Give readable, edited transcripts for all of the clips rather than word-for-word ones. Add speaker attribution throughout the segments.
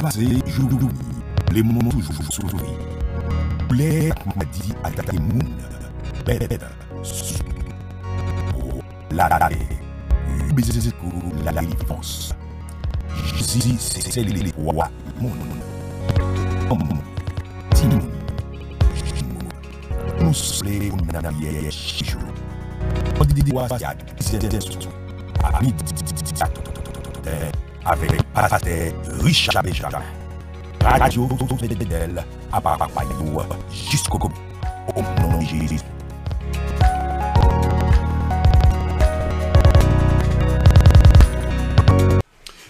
Speaker 1: passé, jour, les moments toujours sourire. Les m'a dit à ta moune, bête, la baiser pour la défense. Si c'est les rois, mon Timon, nous sommes les chichou. On dit des rois, c'est avec patate riche à Béjamin. Radio d'elle à Papayou jusqu'au bout. Au nom de Jésus.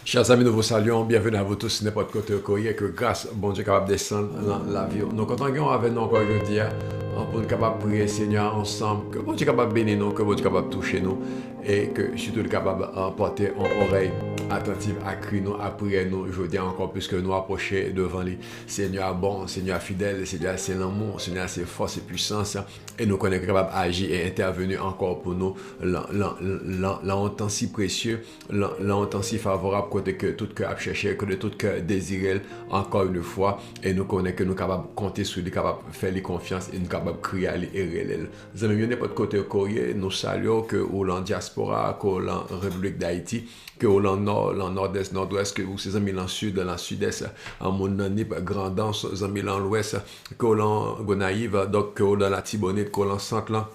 Speaker 2: Chers amis, nous vous saluons. Bienvenue à vous tous, n'importe côté au courrier, que grâce, bon Dieu, capable de descendre dans la vie. Nous comptons avec nous encore aujourd'hui, pour nous capable de prier, Seigneur, ensemble, que bon Dieu capable de bénir nous, que bon Dieu capable de toucher nous, et que surtout capable de porter en oreille attentive à crier nous, à prier nous, aujourd'hui encore plus que nous approcher devant lui. Seigneur bon, Seigneur fidèle, Seigneur c'est l'amour, Seigneur c'est force et puissance, et nous connaissons capable d'agir et intervenir encore pour nous, longtemps si précieux, longtemps si favorable, côté que tout cœur a cherché, que de tout cœur désiré encore une fois, et nous connaissons que nous sommes capables de compter sur lui, capables de faire lui confiance, et nous sommes capables de crier à lui et réel. Nous avons bien n'importe côté courrier, nous saluons que au diaspora, que au République d'Haïti, que au nord, nord-est, nord-ouest, que vous ces amis dans le sud, dans le sud-est, en Mononip, Grandance, les amis dans l'ouest, que au Gonaïve, donc que au dans la Tibonite, que au centre là.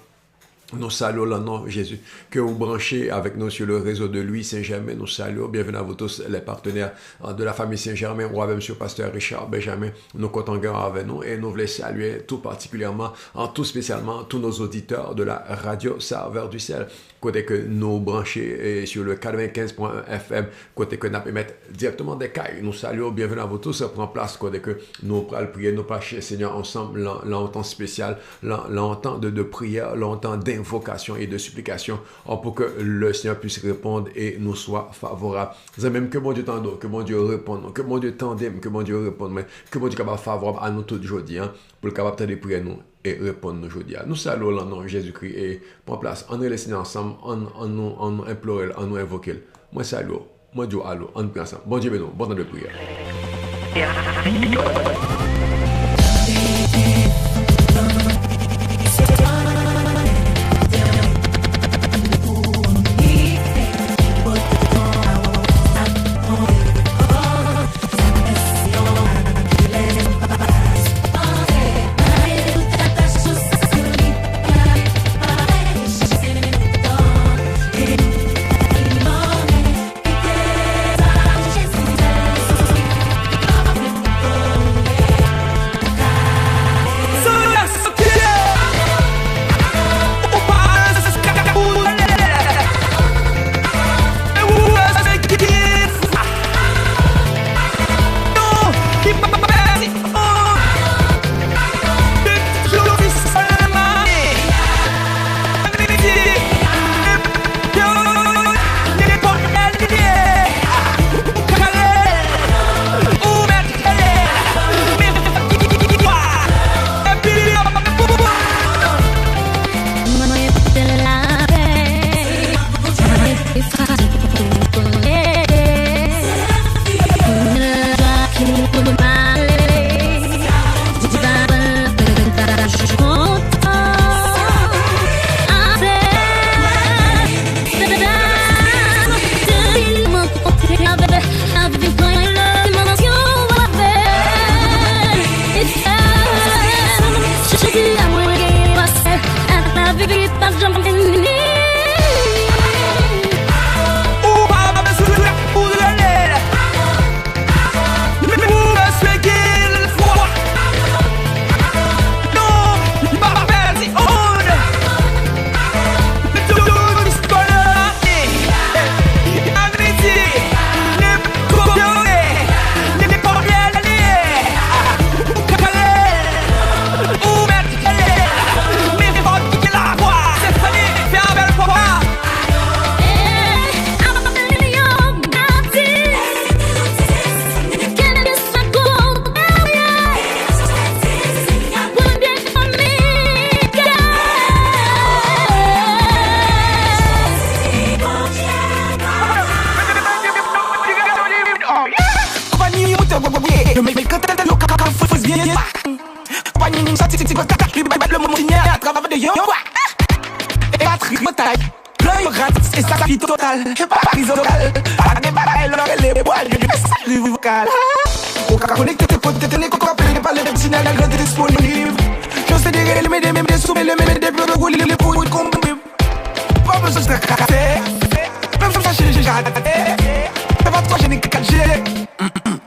Speaker 2: Nous saluons le nom de Jésus. Que vous branchez avec nous sur le réseau de Louis Saint-Germain. Nous saluons. Bienvenue à vous tous, les partenaires de la famille Saint-Germain, ou avec M. Pasteur Richard Benjamin. Nous comptons avec nous et nous voulons saluer tout particulièrement, tout spécialement, tous nos auditeurs de la radio Serveur du Ciel. Côté que nous branchés sur le 95.1 FM, côté que nous pouvons mettre directement des cailles. Nous saluons. Bienvenue à vous tous. Prends place. Côté que nous pourrons prier, nous pas chez Seigneur ensemble, longtemps spécial, longtemps de prière, longtemps d'invocation et de supplication pour que le Seigneur puisse répondre et nous soit favorable. C'est même que mon Dieu t'endort, que mon Dieu réponde, que mon Dieu t'endème, que mon Dieu réponde, mais que mon Dieu capable favorable à nous tout aujourd'hui, pour le capable de prier nous et répondre nous aujourd'hui. Nous saluons le nom de Jésus-Christ et prends place. On est les Seigneur ensemble, on nous implore, on nous invoque. Moi salut, moi Dieu allô, on prie ensemble. Bon Dieu béni, bon temps de prière.
Speaker 3: gratis et ça vie totale. Et pas prison locale. Pas de bagaille, les bois, je suis vocal. On va connecter tes potes, tes télé, qu'on va appeler par les petits nègres, la grande disponible. Je sais des règles, mais des sous, mais des blocs de rouler, les poules, comme pas besoin de craquer. Même si ça, j'ai raté. Mais pas toi, j'ai n'ai que 4G.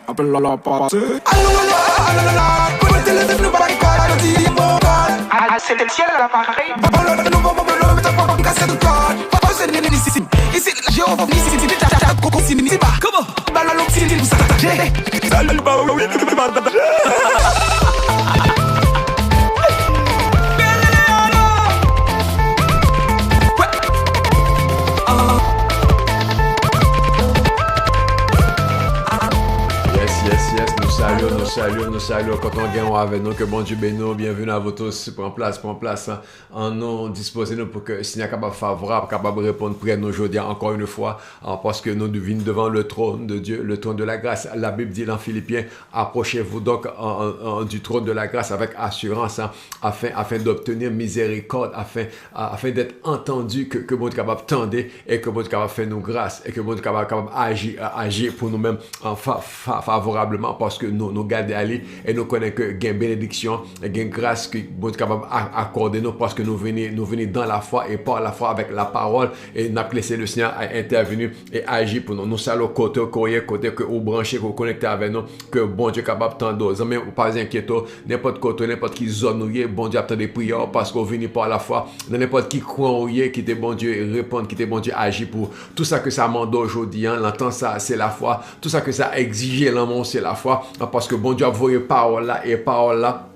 Speaker 3: Appelle la passe. Allalala, pour le téléphone, nous pas l'école, on dit mon code. Ah, c'est le ciel à l'appareil. Papa, le nouveau moment, mais t'as pas comme casser de code. Papa, c'est le ici. Ici, j'ai envie ici, c'est t'as coco, c'est ici. Comment? Bah, la longue, c'est vous s'attacher. Salut, bah, oui, tu peux m'attacher.
Speaker 2: Nous saluons, quand on gagne avec nous, que bon Dieu bénisse, bienvenue à vous tous, prends place, en nous disposez-nous pour que s'il y a capable favorable, capable de répondre prière nous aujourd'hui encore une fois, parce que nous venons devant le trône de Dieu, le trône de la grâce. La Bible dit dans Philippiens, approchez-vous donc du trône de la grâce avec assurance, afin d'obtenir miséricorde, afin d'être entendu, que bon Dieu capable tendre et que bon Dieu capable faire nous grâce et que bon Dieu capable agir pour nous-mêmes favorablement, parce que nous gardons aller et nous connaissons que il y a une bénédiction, il y a une grâce que bon Dieu capable d'accorder nous, parce que nous venons dans la foi et par la foi avec la parole, et nous avons laissé le Seigneur intervenir et agir pour nous. Nous saluons côté que vous branchez, que vous connectez avec nous, que bon Dieu capable tendre. Jamais pas inquiétez, n'importe côté, n'importe qui zone où bon Dieu attend des prières, parce qu'on vient par la foi, dans n'importe qui coin qui était bon Dieu répondre, qui était bon Dieu agir pour tout ça que ça demande aujourd'hui. L'entend ça, c'est la foi. Tout ça que ça exige l'amour, c'est la foi, parce que bon Dieu a envoyé parole là, et parole là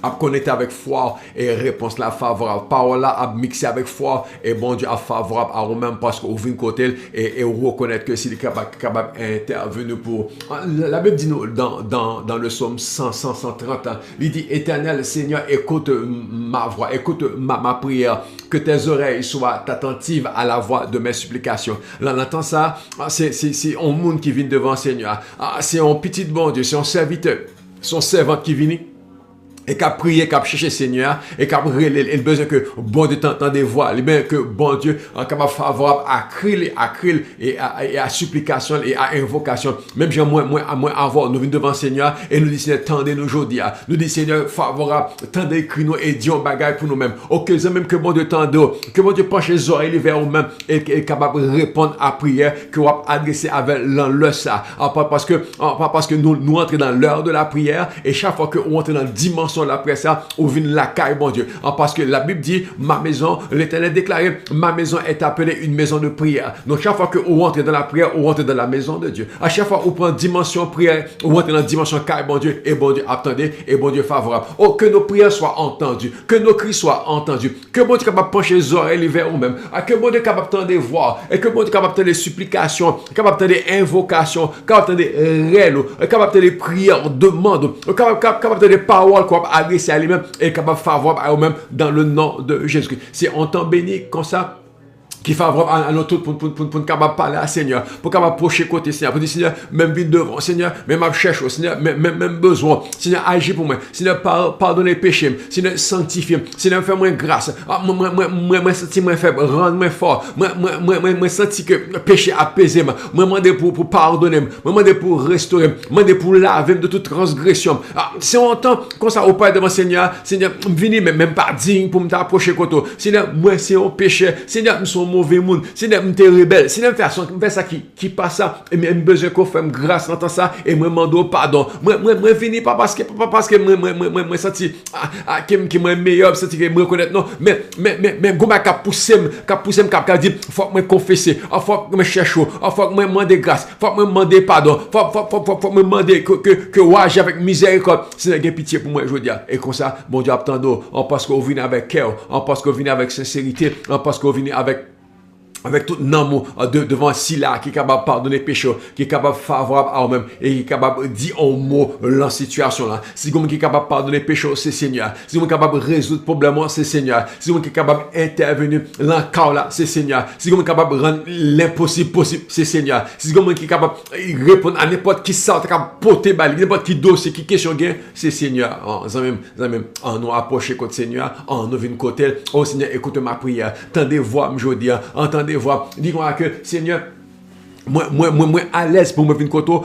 Speaker 2: à connecter avec foi et réponse là favorable. Parole là à mixer avec foi et bon Dieu a favorable à vous-même, parce qu'on vient côté et reconnaître que s'il est capable d'intervenir pour. La Bible dit nous dans le psaume 130, il dit: Éternel Seigneur, écoute ma voix, écoute ma prière, que tes oreilles soient attentives à la voix de mes supplications. Là, on entend ça, c'est un monde qui vient devant le Seigneur. C'est un petit bon Dieu, c'est un serviteur, son servant qui vient et qu'a prié, qu'a cherché Seigneur, et qu'a le besoin que bon Dieu t'entende des voix, bien que bon Dieu est capable favorable à crier et à supplication et à invocation. Même j'ai moins avoir, nous venons devant Seigneur et nous disons Seigneur, tendez-nous aujourd'hui. Nous disons Seigneur favorable, tendez crie nous et disons bagaille pour nous-mêmes. Ok, même que bon Dieu tende, que bon Dieu penche les oreilles vers nous-mêmes et est capable de répondre à prière que vous adresser avec l'enlève ça. Pas parce que nous entrons dans l'heure de la prière, et chaque fois que nous entrons dans la dimension la prière, ça, ou vient la caille, bon Dieu. Parce que la Bible dit, ma maison, l'Éternel déclaré, ma maison est appelée une maison de prière. Donc, chaque fois que vous entrez dans la prière, vous entrez dans la maison de Dieu. À chaque fois que vous prenez dimension prière, vous entrez dans la dimension caille, bon Dieu, et bon Dieu, attendez, et bon Dieu favorable. Oh, que nos prières soient entendues, que nos cris soient entendus, que bon Dieu capable de pencher les oreilles vers vous-même, que bon Dieu capable de tendre voix, et que bon Dieu capable de tendre des supplications, capable de tendre des invocations, capable de tendre des rêves, capable de tendre des prières, demandes, capable de tendre des paroles qu'on va adresser à lui-même et capable de favorable à eux-mêmes dans le nom de Jésus-Christ. C'est en temps béni comme ça, qui favorable à nous tous pour capable parler à Seigneur, pour capable approcher côté Seigneur, pour dire Seigneur, même vite devant Seigneur, même à chercher Seigneur, même besoin Seigneur, agis pour moi Seigneur, pardonner les péchés, Seigneur, sanctifier, Seigneur, fais-moi grâce, moi senti moi faible, rends-moi fort, moi senti que péché apaisé, moi demander pour pardonner, moi demander pour restaurer, moi demander pour laver de toute transgression. Si on entend comme ça au Père devant Seigneur, venez même pas digne pour m'approcher côté Seigneur, moi c'est un péché, Seigneur, nous sommes mauvais monde, Seigneur, me rebelle, Seigneur, me ça qui passe ça, et me besoin qu'on fasse grâce dans ça, et me demande pardon. Moi vini pas parce que moi senti qui moi meilleur, senti que me reconnaître non, mais goma cap pousser cap dit faut que me confesser, faut que me chercher, faut que me demander grâce, faut que me demander pardon, faut me demander que ouage avec miséricorde. Seigneur, gain pitié pour moi aujourd'hui. Et comme ça, bon Dieu attendons, parce qu'on vient avec cœur, parce qu'on vient avec sincérité, parce qu'on vient avec tout l'amour devant Sila, qui est capable de pardonner péché, qui est capable de favorable à eux-mêmes, et qui est capable de dire un mot la situation là. Si quelqu'un qui est capable de pardonner péché, c'est Seigneur. Si quelqu'un qui est capable de résoudre le problème, c'est Seigneur. Si quelqu'un qui est capable d'intervenir dans le cas là, c'est Seigneur. Si quelqu'un qui est capable de rendre l'impossible possible, c'est Seigneur. Si quelqu'un qui est capable de répondre à n'importe qui sort, capable de porter balle, n'importe qui dossier, qui question gain, c'est Seigneur. En nous approcher contre Seigneur, en nous venir côté. Oh Seigneur, écoute ma prière. Tendez voix aujourd'hui, entendez entendez voix. Dis-moi que, Seigneur, moi à l'aise pour me venir koto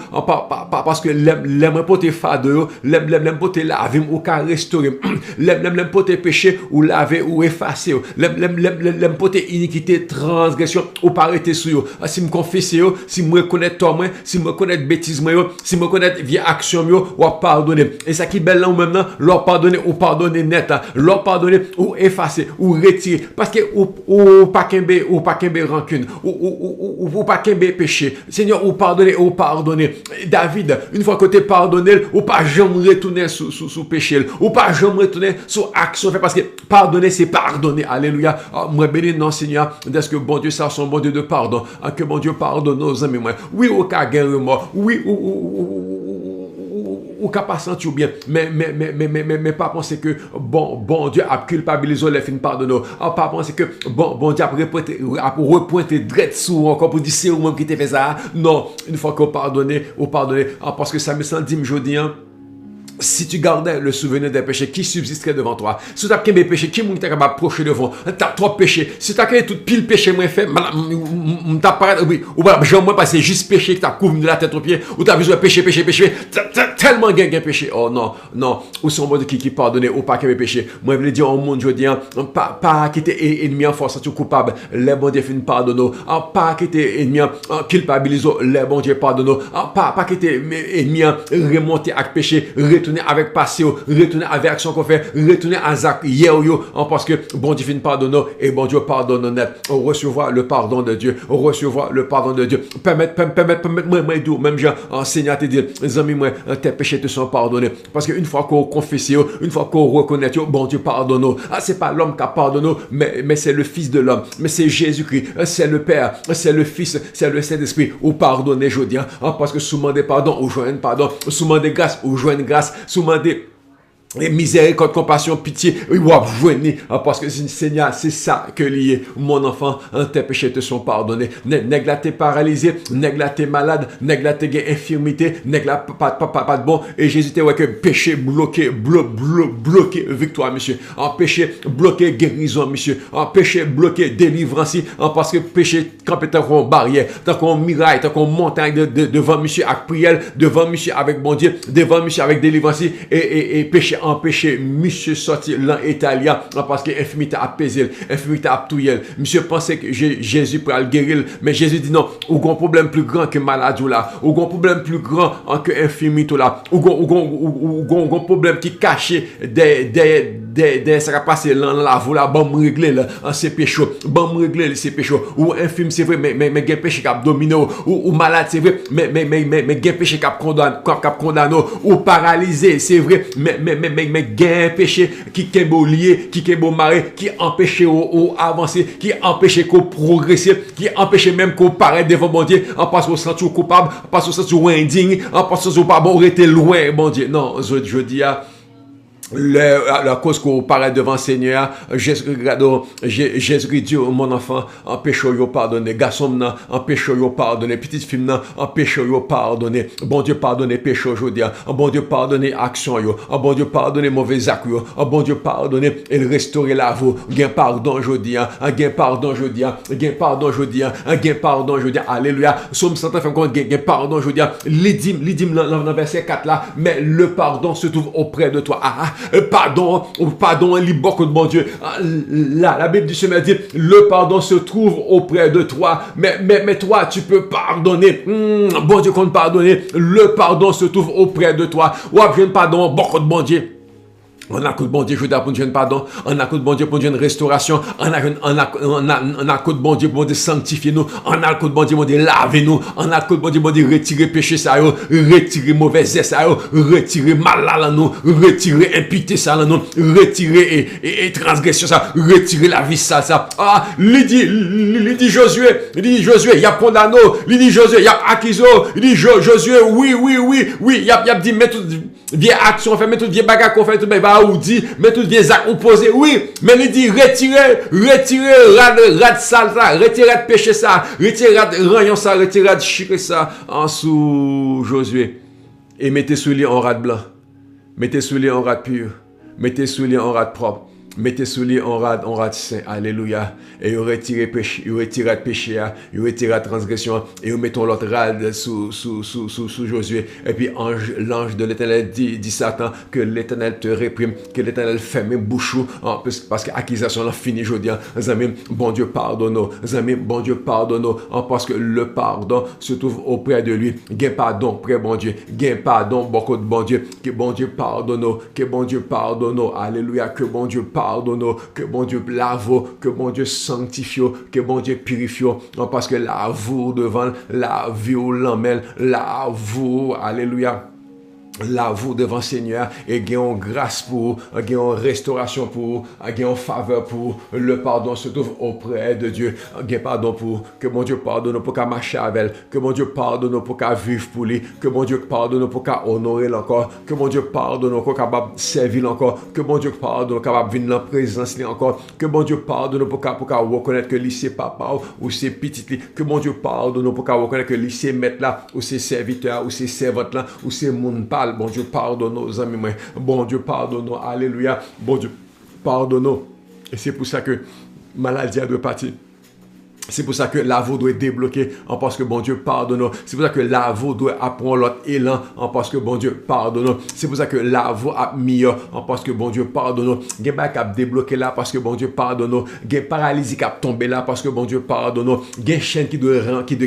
Speaker 2: parce que l'aime porter fardeau l'aime porter laver ou ka restaurer l'aime porter péché ou laver ou effacer l'aime porter iniquité transgression ou pas arrêter sur yo si me confesser yo si me reconnaître toi moi si me reconnaître bêtise moi yo si me reconnaître via action yo ou pardonner et ça qui belle là ou même là leur pardonner net leur pardonner ou effacer ou retirer parce que ou pas kembe rancune ou pas kembe péché. Seigneur, ou pardonner. David, une fois que tu es pardonné, ou pas jamais retourner sous péché, ou pas jamais retourner sous action. Parce que pardonner, c'est pardonner. Alléluia. Moi, béni, non, Seigneur, est-ce que bon Dieu, ça, son bon Dieu de pardon. Que bon Dieu pardonne nos amis. Oui, au cas de remords. Oui, ou capable sentir bien, mais pas penser que bon Dieu a culpabilisé les films pardonner. Pas penser que bon Dieu a repointé direct sous encore pour dire c'est ou même qui t'a fait ça. Non, une fois qu'on pardonne, parce que ça me sent dit aujourd'hui. Si tu gardais le souvenir des péchés qui subsisteraient devant toi, si tu as des péchés, qui est capable d'approcher devant, tu as trois péchés. Si tu as tout pile péché, moi fait, ou j'aimerais passer juste péché que tu as couvert de la tête aux pieds, ou tu as besoin de péché, tellement gain péché. Oh non, ou son bon Dieu qui pardonne, ou pas qu'il y ait péché. Moi, je veux dire au monde, je dis, pas qui était ennemi en force, tu coupable, les bons dieux finissent pardonner, pas qui était ennemi en culpabilisé, les bons dieux pardonnent, pas qui était ennemi remonté avec péché, retourner avec passé, retourner avec action qu'on fait, retourner à Zach hier parce que bon Dieu finit pardonner et bon Dieu pardonne net. On recevoir le pardon de Dieu, on recevoir le pardon de Dieu. Permettre moi d'où même Jean enseignant te dire les amis moi tes péchés te sont pardonnés parce qu'une fois qu'on confesse, une fois qu'on reconnaît bon Dieu pardonne. C'est pas l'homme qui a pardonné mais c'est le fils de l'homme, mais c'est Jésus-Christ, c'est le Père, c'est le Fils, c'est le Saint-Esprit ou pardonner je dis parce que sous demander pardon ou joindre pardon, sous demander grâce ou joindre grâce. Soumandé miséricorde, compassion, pitié, parce que Seigneur, c'est ça que lié. Mon enfant, tes péchés te sont pardonnés. Nèg la t'es paralysé, nèg la t'es malade, nèg la t'es infirmité, nèg la pas de bon. Et Jésus te ouais que péché bloqué, bloqué victoire, monsieur. En péché bloqué guérison, monsieur. En péché bloqué délivrance, parce que péché campé tant qu'on barrière, tant qu'on miraille, tant qu'on montagne devant monsieur avec prière, devant monsieur avec bon Dieu, devant monsieur avec délivrance et péché empêcher monsieur sortir l'an italien parce que l'infimité a pesé, l'infimité a touillé. Monsieur pensait que Jésus pourrait le guérir, mais Jésus dit non, ou un problème plus grand que maladie là, ou un problème plus grand que infimité là, ou un problème qui caché des ça va passer dans la voie là, bon régler là, c'est péché, bon régler c'est péché, ou infime c'est vrai, mais gain péché qui a dominé, ou malade c'est vrai, mais gain péché qui a condamné, ou paralysé c'est vrai, mais gain péché qui est beau lié, qui est beau maré, qui empêche au avancer, qui empêche qu'on progresser, qui empêche même qu'on paraît devant bon Dieu, en passant au sens coupable, en passant au sens indigne, en passant au pas bon, rester loin bon Dieu. Non, je dis à la cause qu'on paraît devant Seigneur, Jésus Dieu, mon enfant, en péché yo pardonné, garçon en péché yo pardonné, petite fille en péché yo pardonné, bon Dieu pardonné péché aujourd'hui, bon Dieu pardonné action yo, bon Dieu pardonné mauvais actes yo, bon Dieu pardonné et restaurer la vie, gain pardon aujourd'hui, gain pardon aujourd'hui, gain pardon aujourd'hui, gain pardon aujourd'hui, alléluia, somme 100 fait qu'on gain pardon aujourd'hui, l'idim dans verset 4 là, mais le pardon se trouve auprès de toi. Pardon, libre de mon Dieu. Là, la Bible du Seigneur dit, le pardon se trouve auprès de toi, mais toi, tu peux pardonner. Bon Dieu, qu'on pardonne, le pardon se trouve auprès de toi. Ou bien pardon, beaucoup de bon Dieu. On a coup de bon Dieu, je pour une pardon. On a coup de bon Dieu pour une restauration. On a coup de bon Dieu pour sanctifier nous. On a coup de bon Dieu pour laver nous. On a coup de bon Dieu pour retirer péché ça, retirer mauvais ça, retirer mal là nous, retirer impureté ça là nous, retirer et transgression ça, retirer la vie ça. Ah, il dit Josué, il y a condamné, il dit Josué, il y a accusé, il dit Josué, oui, il y a dit mais tout vieille action fait, mais tout vieille bagarre qu'on fait, tout ou dit, mais tout vieille acte opposé, oui, mais il dit retirer rad sale ça, retirer péché ça, retirer rayon ça, retirer chicre ça en sous Josué et mettez sous lui en rad blanc, mettez sous lui en rad pur, mettez sous lui en rad propre. mettez sous lui on rate saint, alléluia, et il retire péché, il retire péché, il retire transgression, et il mettons l'autre rade sous Josué, et puis l'ange de l'Éternel dit Satan, que l'Éternel te réprime, que l'Éternel ferme bouche, parce que accusation là fini aujourd'hui, amis, bon Dieu pardonne-nous, amis, bon Dieu pardonne-nous, parce que le pardon se trouve auprès de lui, gain pardon près bon Dieu, gain pardon beaucoup de bon Dieu, que bon Dieu pardonne-nous, que bon Dieu pardonne-nous, alléluia, que bon Dieu pardonne-nous, que bon Dieu lave, que bon Dieu sanctifie, que bon Dieu purifie, parce que la vous devant la violente, la vous, alléluia, là vous devant Seigneur et gagnons grâce pour, gagnons restauration pour, gagnons faveur pour, le pardon se trouve auprès de Dieu, gagnons pardon pour, que mon Dieu pardonne pour qu'à marcher avec elle, que mon Dieu pardonne pour qu'à vivre pour lui, que mon Dieu pardonne pour qu'à honorer encore, que mon Dieu pardonne pour qu'à servir encore, que mon Dieu pardonne pour qu'à venir dans la présence encore, que mon Dieu pardonne pour qu'à reconnaître que lui c'est papa ou c'est petit, que mon Dieu pardonne pour qu'à reconnaître que lui c'est maître là, ou c'est serviteur, ou c'est servante là, ou c'est monde pas. Bon Dieu pardonne nos amis, bon Dieu pardonne, alléluia, bon Dieu pardonne. Et c'est pour ça que maladie doit partir. C'est pour ça que la voix doit être débloquée, parce que bon Dieu pardonne. C'est pour ça que la voix doit apprendre l'autre élan, parce que bon Dieu pardonne. C'est pour ça que la voix a mis, parce que bon Dieu pardonne. Il y a pas qui a débloqué là, parce que bon Dieu pardonne. Il y a paralysie qui a tombé là, parce que bon Dieu pardonne. Il y a une chaîne qui doit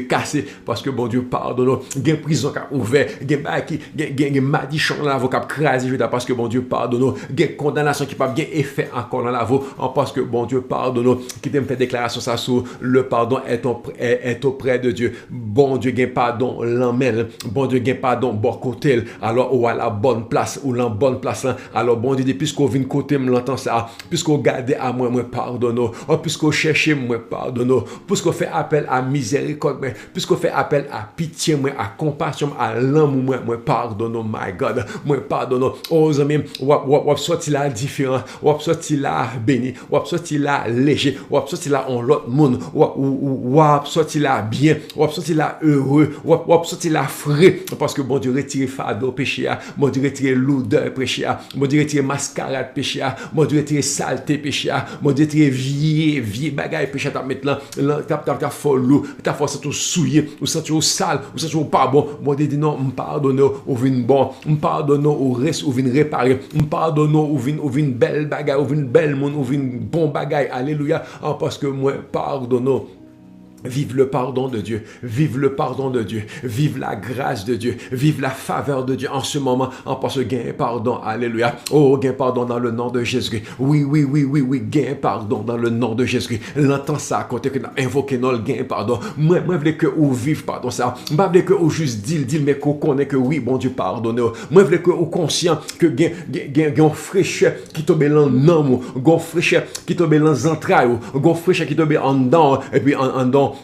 Speaker 2: casser, parce que bon Dieu pardonne. Il y a une prison qui a ouvert. Il y a une malédiction dans la voix qui a crasé, parce que bon Dieu pardonne. Il y a une condamnation qui n'a pas bien effet encore dans la voix, parce que bon Dieu pardonne. Qui t'a fait déclaration ça sur le pardon est auprès de Dieu. Bon Dieu gain pardon l'emmène. Bon Dieu gain pardon bon côté. Alors ou à la bonne place ou la bonne place là. Alors bon Dieu puisqu'on vient côté me l'entend ça. Puisqu'on garde à moi pardonne. Puisqu'on cherche moi pardonne. Puisqu'on fait appel à miséricorde, puisqu'on fait appel à pitié moi, à compassion, à l'amour moi pardonne. My God, moi pardonne. Oh amis, ou sorti là différent, ou sorti là béni, ou sorti là léger, ou sorti là en l'autre monde. Ou sorti là bien, ou sorti là heureux, ou sorti là frais, parce que bon Dieu retire fardeau péché, bon Dieu retire lourdeur péché, bon Dieu retire mascarade péché, bon Dieu retire saleté péché, bon Dieu retire vieux bagaille péché, t'as maintenant t'as folou, t'as force tout souillé, ou senti au sale, ou senti au pas bon, bon Dieu dit non, pardonne, ou vin bon, pardonne, ou reste, ou vin réparer, pardonne, ou vin belle bagaille, ou vin belle monde, ou vin bon bagaille, alléluia, parce que moi pardonne. Vive le pardon de Dieu, vive le pardon de Dieu, vive la grâce de Dieu, vive la faveur de Dieu en ce moment, parce que gain pardon, alléluia. Oh, gain pardon dans le nom de Jésus. Oui, gain pardon dans le nom de Jésus. L'entend ça, quand tu as invoqué non, gain pardon. Moi, je veux que vous vive pardon ça. Moi, je veux que vous juste dit, mais qu'on connaît que oui, bon Dieu pardonne. Moi, je veux que vous conscient que gain fraîcheur qui tombe dans l'âme, gain fraîcheur qui tombe dans les entrailles, gain fraîcheur qui tombe en dedans, et puis en dedans,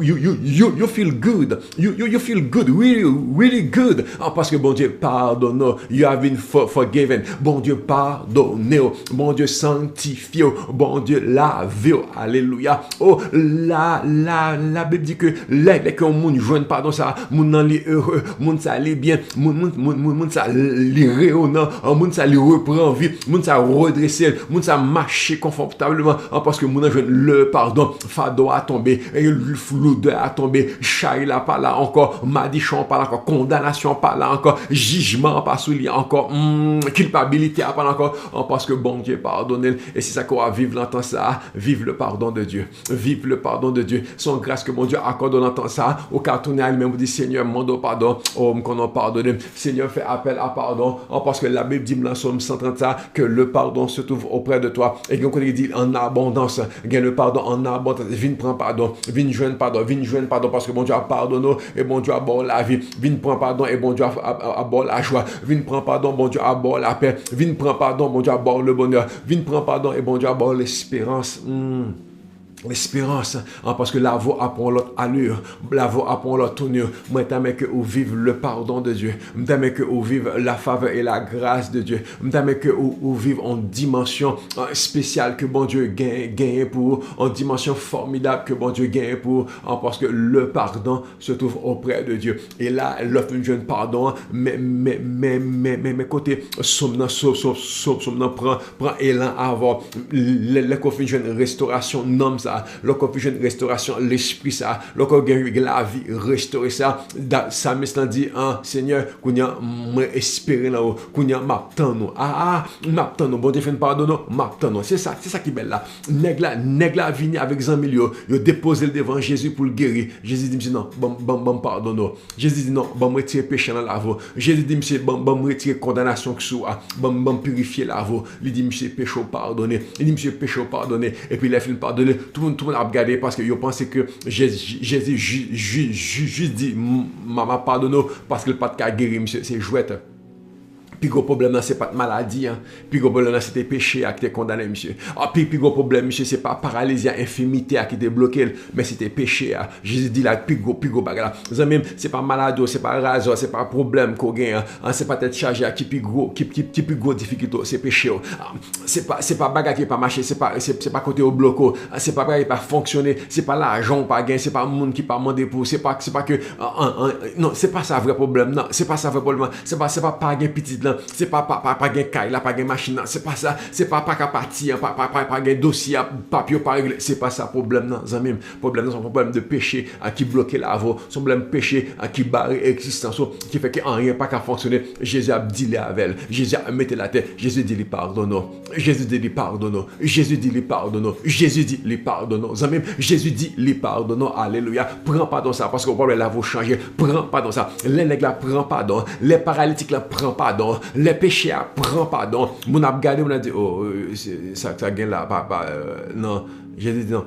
Speaker 2: you feel good. You feel good, really good. Parce que bon Dieu pardonne. You have been forgiven. Bon Dieu pardonne. Bon Dieu sanctifie. Bon Dieu lave. Alléluia. Oh, la Bible dit que les que moun joine pardon ça, moun nan li heureux, moun ça li bien, moun ça li rayonnant, moun ça li reprend vie, moun ça redresser, moun ça marcher confortablement parce que moun joine le pardon. Fado a tombé, l'odeur a tombé, chaïla pas là encore, madichon pas là encore, condamnation pas là encore, jugement pas sous lui encore, culpabilité pas là encore, parce que bon Dieu pardonne. Et c'est ça qu'on va vivre l'entend ça, vive le pardon de Dieu, vive le pardon de Dieu, son grâce que mon Dieu accorde l'entend ça, au cartonné à lui-même, vous dit Seigneur, mon pardon, qu'on en pardonne, Seigneur fait appel à pardon, parce que la Bible dit dans Somme 130 ça, que le pardon se trouve auprès de toi, et qu'on dit en abondance, gagne le pardon en abondance, viens prendre pardon, viens joindre pardon, parce que bon Dieu a pardonné, et bon Dieu a bon la vie, viens prendre pardon, et bon Dieu a bon la joie, viens prendre pardon, bon Dieu a bon la paix, viens prendre pardon, bon Dieu a bon le bonheur, viens prendre pardon, et bon Dieu a bon l'espérance. L'espérance, parce que la voix apprend l'autre allure, la voix apprend l'autre tournure. Moi, t'aime que vous vive le pardon de Dieu. T'aime que vous vive la faveur et la grâce de Dieu. T'aime que vous vive en dimension spéciale que bon Dieu gagne pour, en dimension formidable que bon Dieu gagne pour, parce que le pardon se trouve auprès de Dieu. Et là, l'offre une jeune pardon, mais côté, prend élan à avoir le jeune restauration, nomme ça. Le confusion restauration l'esprit ça le la vie restaurer ça Psalmiste dit Seigneur kounya moi espérer là kounya m'attend nous m'attend nous bon Dieu fait pardon m'attend nous c'est ça qui est belle là nèg la vini avec 100 millions yo déposer devant Jésus pour le guérir. Jésus dit non bon pardon nous. Jésus dit non bon retirer péché dans la voix. Jésus dit monsieur bon retirer condamnation que sous bon purifier la voix. Il dit monsieur péché pardonné. Il dit monsieur péché pardonné et puis il a fini pardonner. Tout le monde a regardé parce que yo pensait que Jésus juste dit maman pardonne parce que le pas de guérir monsieur c'est jouette. Puis gros problème là c'est pas de maladie puis gros problème là c'était péché qui était condamné monsieur. Puis gros problème monsieur c'est pas paralysie infirmité qui était bloqué mais c'était péché Jésus dit là puis gros bagarre là même c'est pas maladie c'est pas raison c'est pas problème qu'on gagne c'est pas tête chargée qui plus gros difficulté c'est péché c'est pas bagarre qui pas marcher c'est pas côté au bloco c'est pas bagarre qui pas fonctionner c'est pas l'argent pas gain c'est pas monde qui pas demander pour c'est pas que non c'est pas ça vrai problème non c'est pas ça vrai problème c'est pas gain petit c'est pas gain caille là pas gain machine c'est pas ça c'est pas parti pas gain dossier papier pas régler c'est pas ça problème non zamim problème c'est un problème de péché qui bloque la voie son problème péché qui barre existence qui fait que rien pas qu'à fonctionner. Jésus a dit avec elle Jésus a mis la tête Jésus dit lui pardonne Jésus dit lui pardonne Jésus dit lui pardonne Jésus dit lui pardonne zamim Jésus dit lui pardonne alléluia prends pardon ça parce que le problème là va changer prends pardon ça les nègres là prends pardon les paralytiques là prends pardon les péchés prend pardon. Mon a regardé, on a dit, oh, ça gagne là, non. J'ai dit non.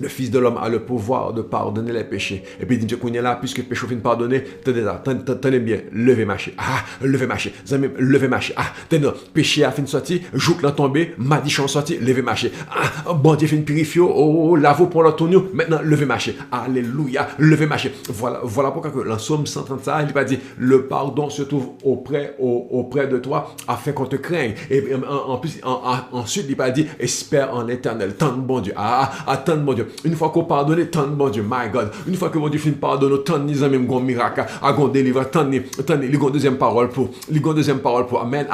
Speaker 2: Le Fils de l'homme a le pouvoir de pardonner les péchés. Et puis il dit, Dieu, qu'on est là, puisque le péché est pardonné, tenez bien, levez marcher. Levez marcher. Levez marcher. Tenez, péché a fini de sortir, jouk l'a tombé, malédiction sorti, levez marcher. Bon Dieu fin purifier, lave pour la tournure, maintenant levez marcher. Alléluia, levez marcher. Voilà pourquoi que dans Somme 130, ça, il va dire, le pardon se trouve auprès de toi, afin qu'on te craigne. Et en plus, ensuite, il va dire, espère en l'éternel. Tant de bon Dieu. Tant de bon Dieu. Une fois qu'on pardonne, tant de bon Dieu, my God. Une fois que mon Dieu finit pardonner, tant de même gon miracle, gon délivre, tant de deuxième parole pour, amen,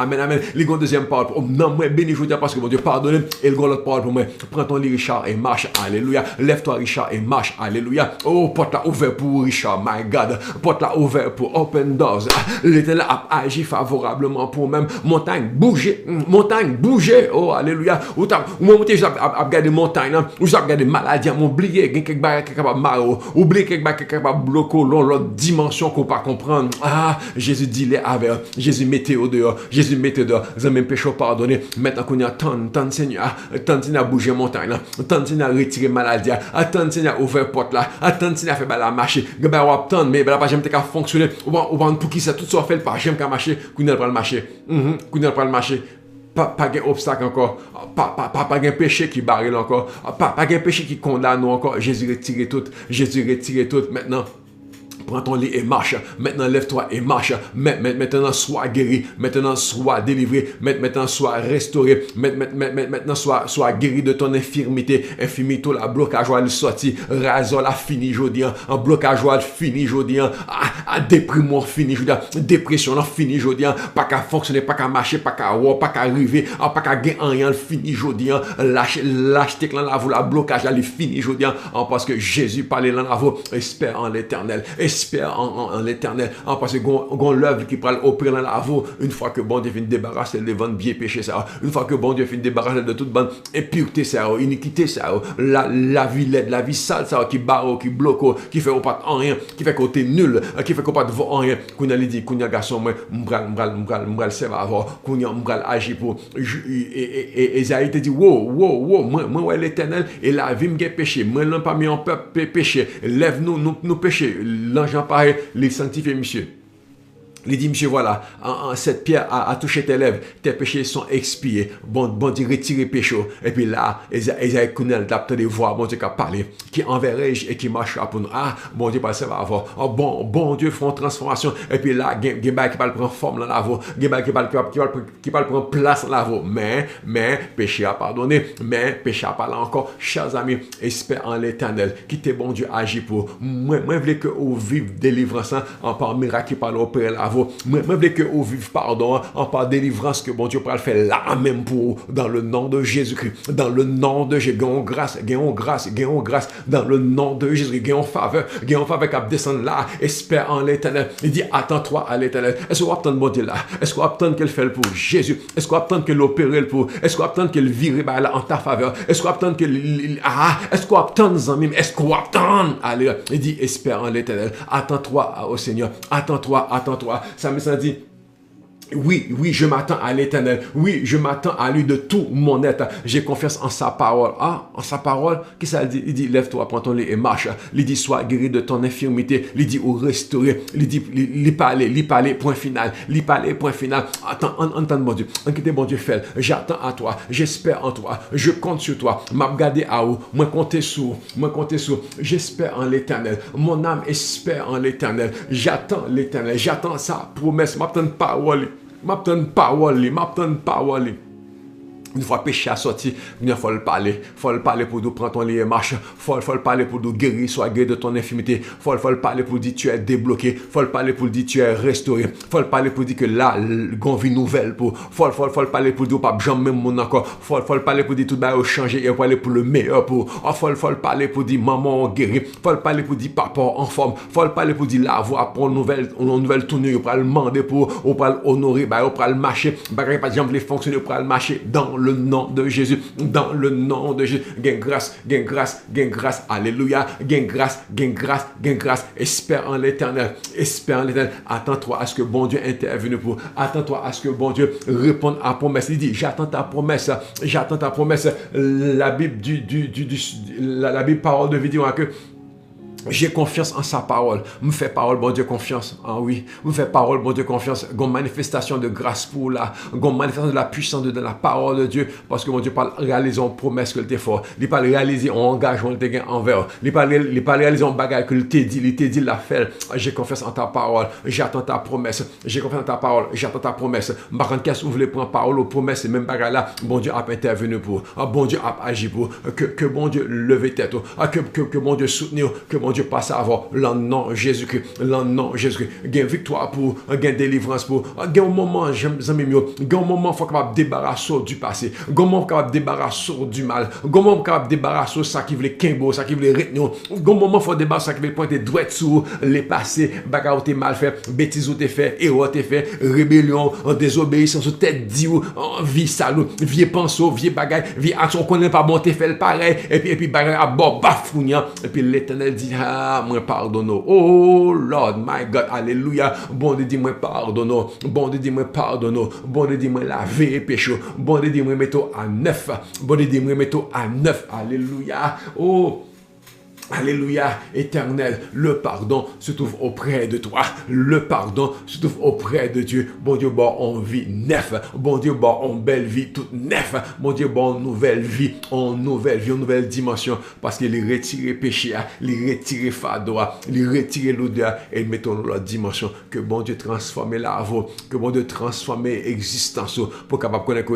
Speaker 2: les gon deuxième parole pour, non, moi, béni, je dis parce que mon Dieu pardonne, et le gon l'autre parole pour moi. Prends ton lit, Richard, et marche, alléluia. Lève-toi, Richard, et marche, alléluia. Oh, porte là ouvert pour Richard, my God. Porte là ouvert pour Open Doors. L'Éternel a agi favorablement pour même. Montagne, bougez, oh, alléluia. Ou moi, je vais regarder montagne, ou je vais regarder maladie. Oublier quelque chose qui est capable de marrer, oublier quelque chose qui est capable de bloquer l'autre dimension qu'on ne peut pas comprendre. Jésus dit les avec, Jésus mettez au dehors, Jésus mettez dehors, vous avez même péché pardonné. Maintenant qu'on y a tant de Seigneur, tant de bouger montagne, tant de Seigneur retirer maladie, tant de Seigneur ouvrir porte là, tant de Seigneur faire la marcher, tant mais la pas jamais qu'à fonctionner, ou pour qui ça tout ça fait pas jamais qu'à marcher, qu'on ne pas le marcher, qu'on ne pas le marcher. Pas de obstacle encore, pas de péché qui barre encore, pas de péché qui condamne encore. Jésus retire tout maintenant. Prends ton lit et marche. Maintenant, lève-toi et marche. Maintenant, sois guéri. Maintenant, sois délivré. Maintenant, sois restauré. Maintenant, sois guéri de ton infirmité. Infirmité, la blocage va sortir. Raison, la fini, je dis. Un blocage va fini, je dis. Déprime, fini, je dis. Dépression, fini, je dis. Pas qu'à fonctionner, pas qu'à marcher, pas qu'à voir, pas qu'à arriver, pas qu'à gagner rien, fini, je dis. Lâcheté, la blocage, là, fini, je dis. Parce que Jésus parlait là, espère en l'éternel. Espère en l'éternel, parce que gon l'œuvre qui prend au près dans la voie, une fois que bon Dieu finit débarrasser de vents bien péché ça, une fois que bon Dieu finit débarrasser de toute bonne impureté ça, iniquité ça, la vie laide, la vie sale ça, qui barre, qui bloque, qui fait pas rien, qui fait côté nul, qui fait pas de rien, qu'on a dit, qu'on a garçon, moi, m'bral servir avant, qu'on a m'bral agir pour, et Isaïe te dit, wow, moi, l'éternel, et la vie m'gait péché, moi, l'on pas mis en peuple péché, lève nous péché, l'ange pareil, les sanctifiés, monsieur. Il dit, monsieur, voilà, cette pierre a touché tes lèvres, tes péchés sont expiés. Bon Dieu, retirez péché. Et puis là, Esaïe Kounel tape des voix, bon Dieu, qui a parlé, qui enverrai-je et qui marchera pour nous. Ah, bon Dieu, ça va avoir. Oh, bon Dieu, font transformation. Et puis là, il y a qui va prendre forme dans la voix, il y a qui va prendre place dans la voix. Mais, péché a pardonné, mais péché a pas là encore. Chers amis, espère en l'Éternel, qui t'est bon Dieu agit pour. Moi, je veux que vous vivez délivrance en par miracle qui parle auprès de la voix. Moi, je veux que vous vivez pardon en par délivrance que bon Dieu pourra le faire là même pour vous, dans le nom de Jésus-Christ. Dans le nom de Jésus, gagnons grâce, dans le nom de Jésus, gagnons faveur qui descend là, espère en l'Éternel. Il dit, attends-toi à l'Éternel. Est-ce qu'on va attendre bon Dieu là? Est-ce qu'on va attendre qu'elle fait pour Jésus? Est-ce qu'on va attendre qu'elle opère pour? Est-ce qu'on va attendre qu'elle vire en ta faveur? Est-ce qu'on va attendre qu'elle... est-ce qu'on va attendre, Zamim? Est-ce qu'on va attendre? Allez, il dit, espère en l'Éternel. Attends-toi au Seigneur. Attends-toi. Ça me dit, oui, je m'attends à l'Éternel. Oui, je m'attends à lui de tout mon être. J'ai confiance en sa parole. En sa parole, qu'est-ce que ça dit? Il dit, lève-toi, prends ton lit et marche. Il dit, sois guéri de ton infirmité. Il dit, ou restaurer. Il dit, lui parler, point final. Attends, entends mon Dieu. Inquiétez mon Dieu, fais. J'attends à toi. J'espère en toi. Je compte sur toi. M'a regardé à où? Moi compter sur. J'espère en l'Éternel. Mon âme espère en l'Éternel. J'attends l'Éternel. J'attends sa promesse. M'attends parole. M'attends parole. Une fois péché a sorti, il faut le parler. Faut le parler pour nous prendre ton lit et marche. Faut le parler pour nous guérir, soit guéri de ton infirmité. Faut le parler pour dire tu es débloqué. Faut le parler pour dire tu es restauré. Faut le parler pour dire que là, gon vie nouvelle pour. Faut le parler pour dire pas jamais même mon encore. Faut le parler pour dire tout va changer et parler pour le meilleur pour. Faut le parler pour dire maman guéri. Faut le parler pour dire papa en forme. Faut le parler pour dire la voix pour une nouvelle tournure. Pour le demander pour honorer, pour le marcher. Bagay pas jamais fonctionner pour le marcher dans le nom de Jésus, dans le nom de Jésus. Gain grâce, alléluia, gain grâce, espère en l'Éternel, attends-toi à ce que bon Dieu intervienne pour, attends-toi à ce que bon Dieu réponde à la promesse. Il dit, j'attends ta promesse, la Bible la Bible parole de vidéo que j'ai confiance en sa parole. Me fait parole, bon Dieu, confiance. Ah oui. Me fait parole, bon Dieu, confiance. Gon manifestation de grâce pour là. Gon manifestation de la puissance de la parole de Dieu. Parce que mon Dieu parle réaliser une promesse que t'es fort. Il parle réaliser un engagement que t'es envers. Il parle réaliser un bagage que t'es dit. Il t'est dit la faire. J'ai confiance en ta parole. J'attends ta promesse. J'ai confiance en ta parole. J'attends ta promesse. Par contre, qu'est-ce que vous voulez prendre parole aux promesses et même bagage là. Bon Dieu a intervenu pour. Bon Dieu a agi pour. Que bon Dieu leve tête. Que bon Dieu soutenir. Que bon Dieu passe à avoir le nom Jésus-Christ, gain victoire pour, gain délivrance pour, gain un moment, j'aime mieux, gain un moment, faut capable débarrasser du passé, gain un moment capable débarrasser du mal, gain un moment capable débarrasser ça qui voulait quimbo, ça qui voulait retenir, gain un moment faut débarrasser ça qui voulait pointer droit sur les passés, bagarre t'es mal fait, bêtise ou t'es fait, erreur t'es fait, rébellion, désobéissance, tête dit ou, vie salou, vie penso, vie bagaille, vie action qu'on n'est pas bon t'es fait le pareil, et puis bagaille à bord bafouignant, et puis l'Éternel dit, moi pardonne. Oh Lord, my God, alléluia. Bon Dieu dit moi pardonne. Bon Dieu dit moi pardonne. Bon Dieu dit moi laver péché. Bon Dieu dit moi mettre à neuf. Bon Dieu dit moi mettre à neuf. Alléluia. Oh. Alléluia, Éternel, le pardon se trouve auprès de toi. Le pardon se trouve auprès de Dieu. Bon Dieu, bon, on vit neuf. Bon Dieu, bon, on belle vie toute neuf. Bon Dieu, bon, nouvelle vie, une nouvelle dimension. Parce qu'il est retiré péché, il est retiré fardeau, il est retiré l'odeur et mettons l'autre dimension. Que bon Dieu transforme la vie, que bon Dieu transforme l'existence pour capable connaître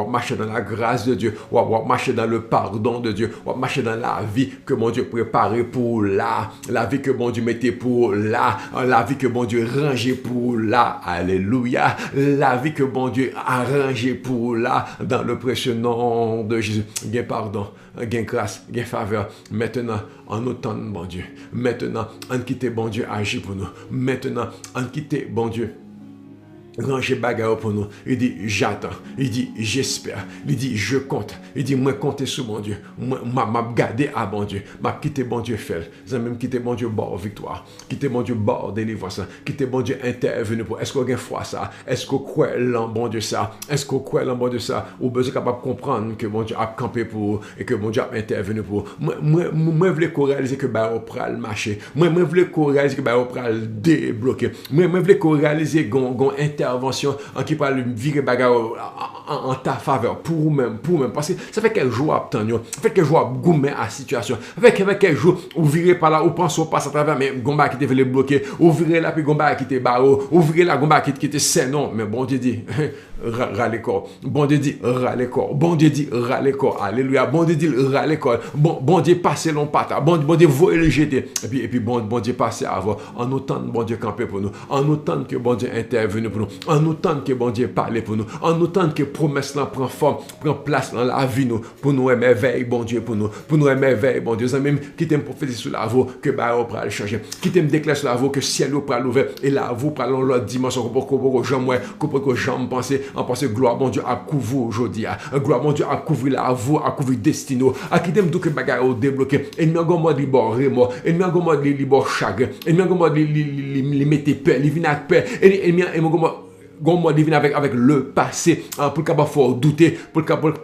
Speaker 2: marcher dans la grâce de Dieu, marcher dans le pardon de Dieu, marcher dans la vie que mon Dieu préparé pour là, la vie que bon Dieu mettait pour là, la vie que bon Dieu rangeait pour là, alléluia, la vie que bon Dieu a rangée pour là, dans le précieux nom de Jésus. Gain pardon, gain grâce, gain faveur, maintenant, en autant de bon Dieu, maintenant, en quitter bon Dieu agir pour nous, maintenant, en quitter bon Dieu ranger bagarre pour nous. Il dit, j'attends. Il dit, j'espère. Il dit, je compte. Il dit, moi, compter sur mon Dieu. Moi, m'a gardé à bon Dieu. M'a quitté bon Dieu fait. J'ai même quitté bon Dieu bord victoire. Quitté bon Dieu bord délivrance. Quitté bon Dieu intervenu pour. Est-ce qu'on a foi ça? Est-ce qu'on croit l'en bon Dieu ça? Est-ce qu'on croit l'en bon Dieu ça? Ou besoin capable de comprendre que bon Dieu a campé pour et que bon Dieu a intervenu pour. Moi, je voulais qu'on réalise que bah, on prend le marché. Moi, je voulais qu'on réalise que bah, on prend le débloquer. Moi, je voulais qu'on réalise qu'on intervention en qui parle virer bagarre en ta faveur pour même parce que ça fait quelques jours obtenir ça fait quelques jours gommer à situation ça fait quelques jours ou virer par là ou penser passe à travers mais gomba qui te veut bloquer ou virer là puis gomba qui te barreau ou virer là gomba qui te c'est non mais bon Dieu dit râle corps bon Dieu dit râle corps bon Dieu dit râle corps alléluia bon Dieu dit râle corps bon Dieu passer long pata bon Dieu voyer le jeter et puis bon Dieu passer avant en autant bon Dieu camper pour nous en autant que bon Dieu intervenir pour nous en autant que bon Dieu parle pour nous en autant que promesse là prend forme prend place dans la vie nous pour nous émerveiller bon Dieu pour nous émerveiller bon Dieu ça même qui t'aime prophétiser sur la voix que bah on va changer qui t'aime déclarer sur la voix que ciel va l'ouvrir et la vous parlons l'autre dimension que j'aime penser en penser gloire bon Dieu à couvrir aujourd'hui gloire bon Dieu à couvrir la voix à couvrir destino à qui t'aime que bagarre au débloquer et nous en mode libre remords et nous en mode libre chagrin et nous en mode li mettre peur li vient avec peur et moi divine avec le passé pour capable faire douter pour capable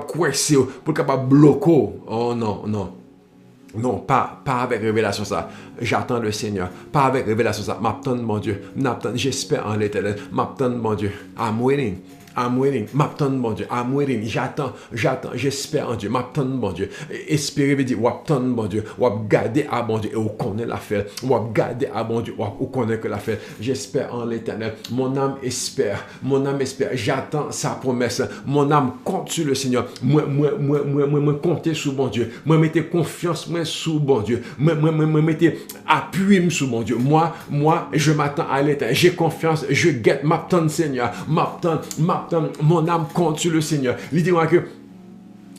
Speaker 2: coincer pour capable bloquer oh non, pas avec révélation ça. J'attends le Seigneur. Pas avec révélation ça. M'attends mon Dieu. J'espère en l'Éternel. M'attends mon Dieu. I'm waiting. M'attends mon Dieu. I'm waiting. J'attends. J'espère en Dieu. M'attends mon Dieu. Espérer veut dire ou attendre mon Dieu. Ou garder à mon Dieu. Et ou connaît l'affaire. Ou garder à mon Dieu. Ou connaît que l'affaire. J'espère en l'Éternel. Mon âme espère. J'attends sa promesse. Mon âme compte sur le Seigneur. Moi compter sur mon Dieu. Moi mettez confiance sur mon Dieu. Moi mettez appui sur mon Dieu. Moi, je m'attends à l'Éternel. J'ai confiance. Je guette. M'attends Seigneur. M'attends. Mon âme compte sur le Seigneur. Il dit que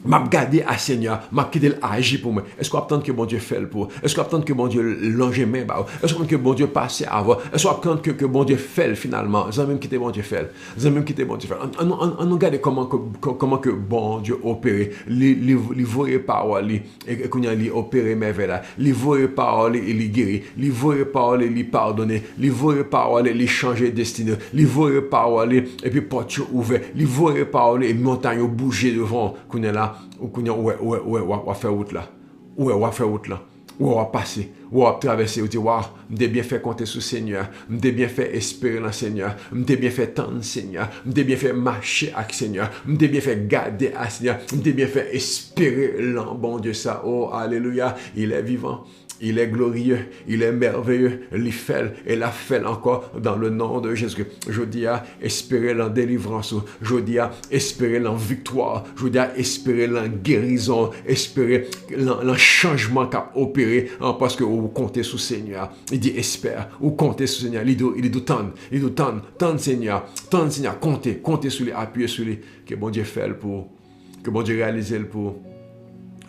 Speaker 2: m'a gardé à Seigneur, m'a quitté agir pour moi. Est-ce qu'on attend que bon Dieu fait le pour? Est-ce qu'on attend que bon Dieu longe main bah? Est-ce qu'on attend que bon Dieu passe avant? Est-ce qu'on attend que bon Dieu fait finalement? J'ai même quitté bon Dieu fait. On regarde comment que bon Dieu opère, les vraies paroles et qu'on y a les opérer merveille là, les vraies paroles et les guérir, les vraies paroles et les pardonner, les vraies paroles et les changer destinée, les vraies paroles et puis porte ouvert, les vraies paroles et montagnes bouger devant qu'on est là. Ou qu'on va faire route là. Ou on va faire route là. Ou on va passer. Ou on va traverser. Ou dire, waouh, m'dé bien fait compter sur le Seigneur. M'dé bien fait espérer dans le Seigneur. M'dé bien fait tendre le Seigneur. M'dé bien fait marcher avec le Seigneur. M'dé bien fait garder à Seigneur. M'dé bien fait espérer l'en bon Dieu ça. Oh, alléluia. Il est vivant. Il est glorieux, il est merveilleux, il fait et la fait encore dans le nom de Jésus. Je dis à espérer la délivrance, je dis à espérer la victoire, je dis à espérer la guérison, espérer le changement qu'a opéré parce que vous comptez sur le Seigneur. Il dit espère, vous comptez sur le Seigneur. Il dit tendre Seigneur, comptez sur lui, appuyez sur lui, que bon Dieu fait pour, que bon Dieu réalise le pour.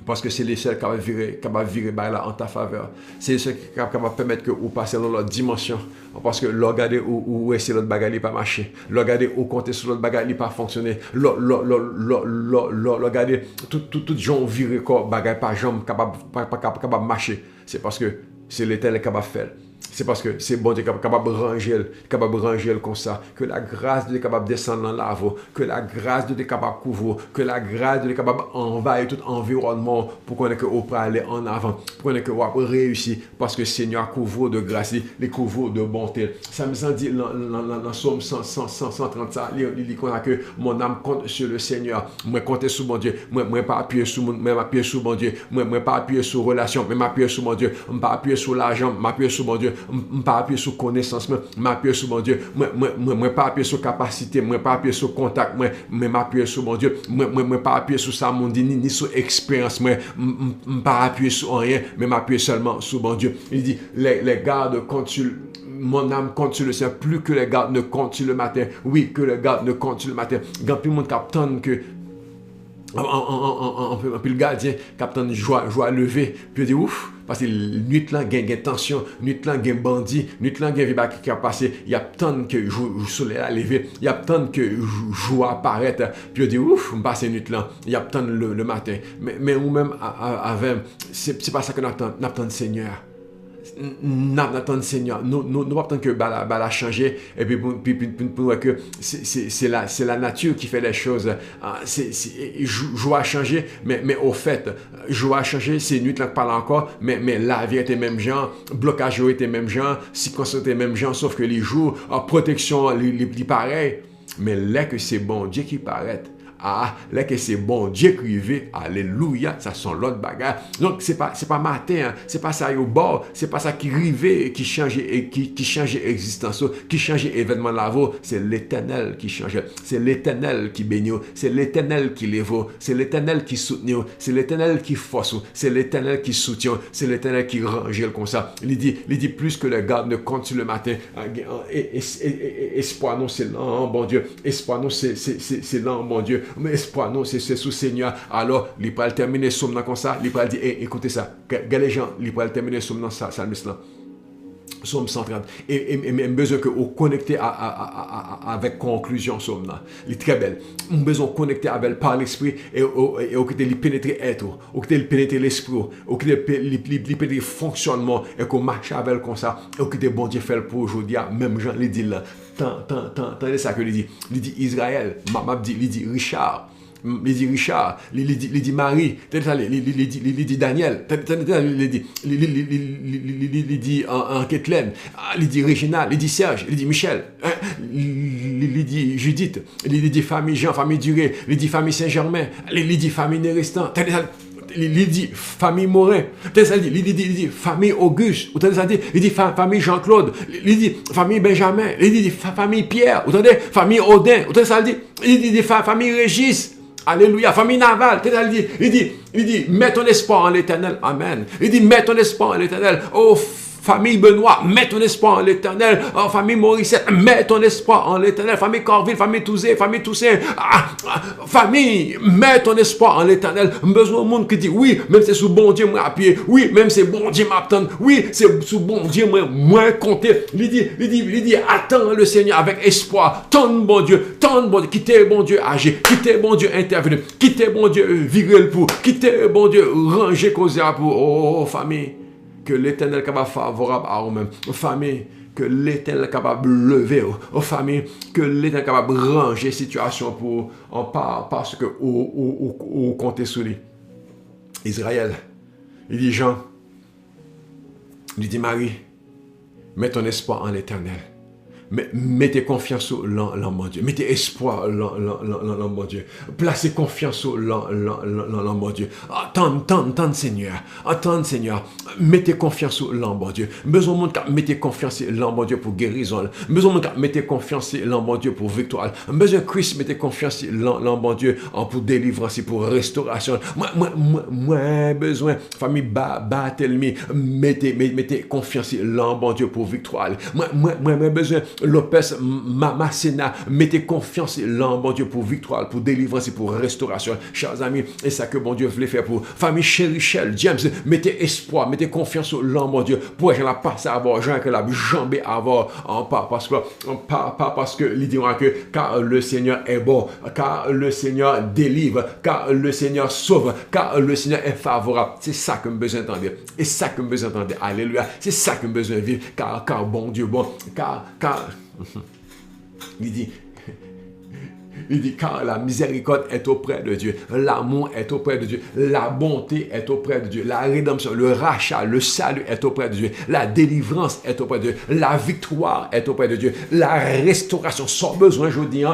Speaker 2: Parce que c'est les seuls qui va virer là en ta faveur. C'est les seuls qui va permettre que vous passez dans l'autre dimension. Parce que regardez où est-ce que l'autre bagarre n'est pas marché. Regardez où compter sur l'autre bagarre n'est pas fonctionné. Regardez tout gens viré quoi bagarre pas jambe capable marcher. C'est parce que c'est l'Éternel qui va faire. C'est parce que c'est bon Dieu capable de ranger comme ça. Que la grâce de Dieu est capable de descendre dans la voie. Que la grâce de Dieu est capable de couvrir. Que la grâce de Dieu est capable d'envahir tout environnement pour qu'on ait que on peut aller en avant. Pour qu'on ait que on peut réussir. Parce que le Seigneur couvre de grâce, les couvre de bonté. Ça me semble dire dans Somme 130 ça. Il dit qu'on a que mon âme compte sur le Seigneur. Moi compter sur mon Dieu. Moi pas appuyer sur mon Dieu. Moi pas appuyer sur relation. Mais m'appuyer sur mon Dieu. Moi pas appuyer sur l'argent. M'appuyer sur mon Dieu. Je ne pas appuyer sur connaissance, je m'appuie sur mon Dieu. Je ne pas appuyer sur capacité, je ne pas appuyer sur contact, je m'appuie sur mon Dieu. Je ne pas appuyer sur ça, ni sur expérience, je ne pas appuyer sur rien, mais m'appuyer seulement sur mon Dieu. Il dit, les gardes comptent sur mon âme compte sur le Seigneur, plus que les gardes ne comptent sur le matin. Oui, que les gardes ne comptent sur le matin. Quand tout le monde attend que Puis le gardien, capitaine joie lever, puis il dit ouf, parce que nuit là, il y a tension, nuit là, il y a bandit, nuit là, il y a un qui a passé, il y a tant que le soleil a levé, il y a tant que joie apparaît, puis il dit ouf, on passe nuit là, il y a tant le matin. Mais ou même avec, c'est pas ça que nous attendons le Seigneur. Nous attendons le Seigneur. Nous pas attendre que la changer et puis pour que c'est la nature qui fait les choses. Je vais changer, mais au fait, je vais changer, c'est nuit là que parle encore, mais la vie était même genre, blocage était même genre, circonstance était même genre, sauf que les jours, protection, les pareil. Mais là que c'est bon Dieu qui paraît. Ah, là que c'est bon Dieu qui veut, alléluia, ça sont l'autre bagarre. Donc c'est pas matin, hein, c'est pas ça au bord, c'est pas ça qui rive, qui change existence, qui change événement là, c'est l'Éternel qui change, c'est l'Éternel qui bénit, c'est l'Éternel qui lève, c'est l'Éternel qui soutient, c'est l'Éternel qui force, c'est l'Éternel qui soutient, c'est l'Éternel qui range comme ça. Il dit plus que le garde ne compte sur le matin. Espoir non c'est lent, bon Dieu, espoir non c'est lent, bon Dieu. Mais espoir, non, c'est sous Seigneur. Alors, il peut terminer somme comme ça. Il peut dire, écoutez ça. Les gens, il peut terminer somme dans ça, salmiste là. Somme 130. Et besoin que vous connectez avec conclusion somme là. Il est très belle. On besoin de connecter avec par l'esprit et au que de pénétrer être, au que de pénétrer l'esprit, au que de pénétrer le fonctionnement et qu'on marche avec comme ça, et au que de bon Dieu fait pour aujourd'hui, même Jean le dit là. Tant ça que il dit Israël, il dit Richard. Il dit Richard, il dit Marie, il dit Daniel, il dit Kathleen, il dit Réginald, il dit Serge, il dit Michel, il dit Judith, il dit famille Jean, famille Duré, il dit famille Saint-Germain, il dit famille Nérestan, il dit famille Morin, il dit famille Auguste, il dit famille Jean-Claude, il dit famille Benjamin, il dit famille Pierre, famille Odin, il dit famille Régis. Alléluia, famille Naval, il dit, mets ton espoir en l'Éternel, amen. Il dit, mets ton espoir en l'Éternel, oh famille Benoît, mets ton espoir en l'Éternel, oh famille Morissette, mets ton espoir en l'Éternel, famille Corville, famille Touzé, famille Toussaint, famille, mets ton espoir en l'Éternel. Besoin de monde qui dit, oui, même c'est sous bon Dieu moi à pied, oui, même c'est bon Dieu m'attend, oui, c'est sous bon Dieu moi compter. Il dit, attends le Seigneur avec espoir, tant bon Dieu, quittez bon Dieu âgé, quittez bon Dieu intervenu, quittez bon Dieu viril pour, quittez bon Dieu ranger causer pour, oh famille. Que l'Éternel est capable favorable à vous-même. Famille, que l'Éternel est capable de lever. Famille, que l'Éternel est capable de ranger la situation pour en part parce que vous comptez sur lui. Israël, il dit Jean, il dit Marie, mets ton espoir en l'Éternel. Mettez confiance au l'homme Dieu. Mettez espoir l'homme Dieu. Placez confiance au l'homme Dieu. Attends Seigneur. Mettez confiance au l'homme Dieu. Besoin de mettez confiance au l'homme Dieu pour guérison. Besoin de mettez confiance au l'homme Dieu pour victoire. Besoin de Christ mettez confiance au l'homme Dieu pour délivrance, pour restauration. Moi besoin famille Barthélemy. Mettez confiance au l'homme Dieu pour victoire. Moi besoin Lopez, Massena, mettez confiance en bon Dieu pour victoire, pour délivrance et pour restauration. Chers amis, et ça que bon Dieu voulait faire pour famille Chérichel, James, mettez espoir, mettez confiance en bon Dieu. Pour j'en ai passé à voir, j'en ai la jambé à voir, pas parce que l'idée que car le Seigneur est bon, car le Seigneur délivre, car le Seigneur sauve, car le Seigneur est favorable. C'est ça que me besoin d'entendre. Et ça que me besoin d'entendre. Alléluia. C'est ça que me besoin de vivre. Car bon Dieu, bon, car il dit, car la miséricorde est auprès de Dieu, l'amour est auprès de Dieu, la bonté est auprès de Dieu, la rédemption, le rachat, le salut est auprès de Dieu, la délivrance est auprès de Dieu, la victoire est auprès de Dieu, la restauration, sans besoin, je dis,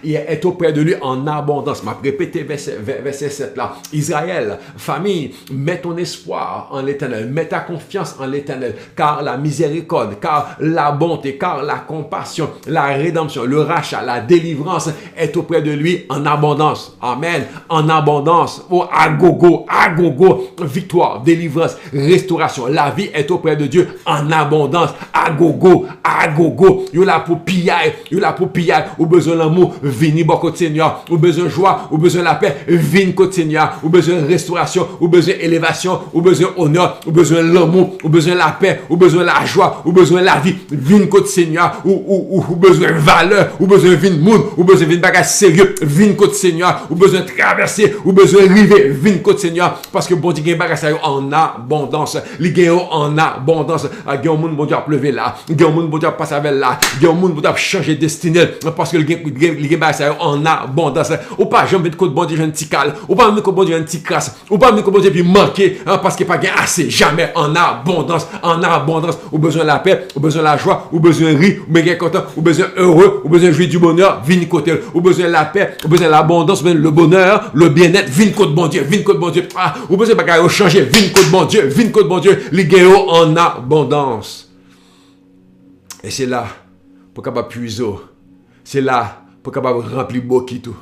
Speaker 2: est auprès de lui en abondance. M'a répété verset 7 là. Israël, famille, mets ton espoir en l'Éternel, mets ta confiance en l'Éternel, car la miséricorde, car la bonté, car la compassion, la rédemption, le rachat, la délivrance est auprès de lui en abondance. Amen. En abondance. Oh, à gogo, victoire, délivrance, restauration. La vie est auprès de Dieu en abondance. À gogo. Yo là pour piller, ou besoin l'amour, vini bon côté Seigneur, ou besoin joie, ou besoin la paix, vini côté Seigneur, ou besoin restauration, ou besoin élévation, ou besoin honneur, ou besoin l'amour, ou besoin la paix, ou besoin la joie, ou besoin la vie, vini côté Seigneur, ou besoin valeur, ou besoin vini monde, ou besoin vini bagage sérieux, vini côté Seigneur, ou besoin traverser, ou besoin river, vini côté Seigneur, parce que bon Dieu gagne bagage en abondance, li gagne en abondance, gagne monde bon Dieu a pleuvé là, gagne monde bon Dieu a passé avec là, gagne monde bon Dieu a changé destinée, parce que li gagne bagage en abondance, ou pas jamais de côté bon Dieu un petit cal, ou pas même que bon Dieu un petit crasse, ou pas même que bon Dieu puis manquer, parce que pas gagne assez, jamais en abondance, ou besoin la paix, ou besoin la joie, ou besoin rire, ou besoin content, ou besoin heureux, ou besoin jouir du bonheur, vini côté, ou besoin la paix, ou besoin l'abondance, le bonheur, le bien-être, vini côté bon Dieu, ou besoin bagage changer, vini côté bon Dieu, li gagne en abondance. Et c'est là pour capable puiser, c'est là pour capable remplir Bokito,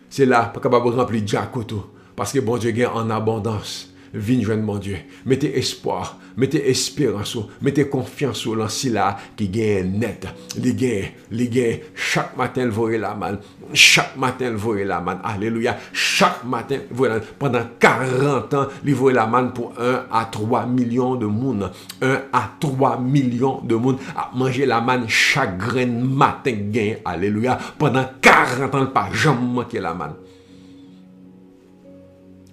Speaker 2: c'est là pour capable remplir Jakoto, parce que bon Dieu gagne en abondance. Viens joindre mon Dieu. Mettez espoir, mettez espérance, mettez confiance sur l'ancien là qui gagne net. Les gagne. Chaque matin, le voyez la manne. Chaque matin, le voyez la manne. Alléluia. Chaque matin, voyez pendant 40 ans, il voyait la manne pour 1 à 3 millions de monde. 1 à 3 millions de monde à manger la manne chaque grain matin gain. Alléluia. Pendant 40 ans, il pas jamais manqué la manne.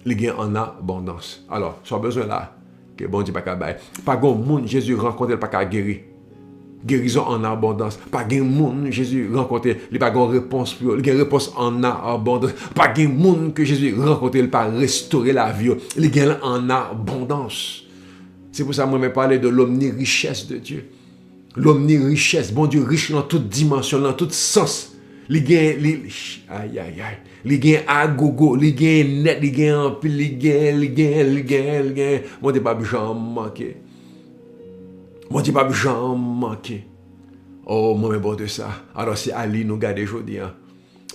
Speaker 2: Les gains en abondance. Alors, soit besoin là, que bon Dieu pas qu'à bailler. Pas grand monde Jésus rencontre, pas qu'à guérir. Guérison en abondance. Pas grand monde Jésus rencontre, il pas grand réponse pour, il a réponse en abondance. Pas grand monde que Jésus rencontre, il pas restaurer la vie, il gagne en abondance. C'est pour ça que moi je parle de l'omni-richesse de Dieu. L'omni-richesse, bon Dieu riche dans toute dimension, dans tout sens. Les gains, les gains à gogo, les gains net, les gains en pile, les gains. Mon Dieu, pas jamais manqué. Oh, moi, bon de ça. Alors, c'est Ali nous garder aujourd'hui,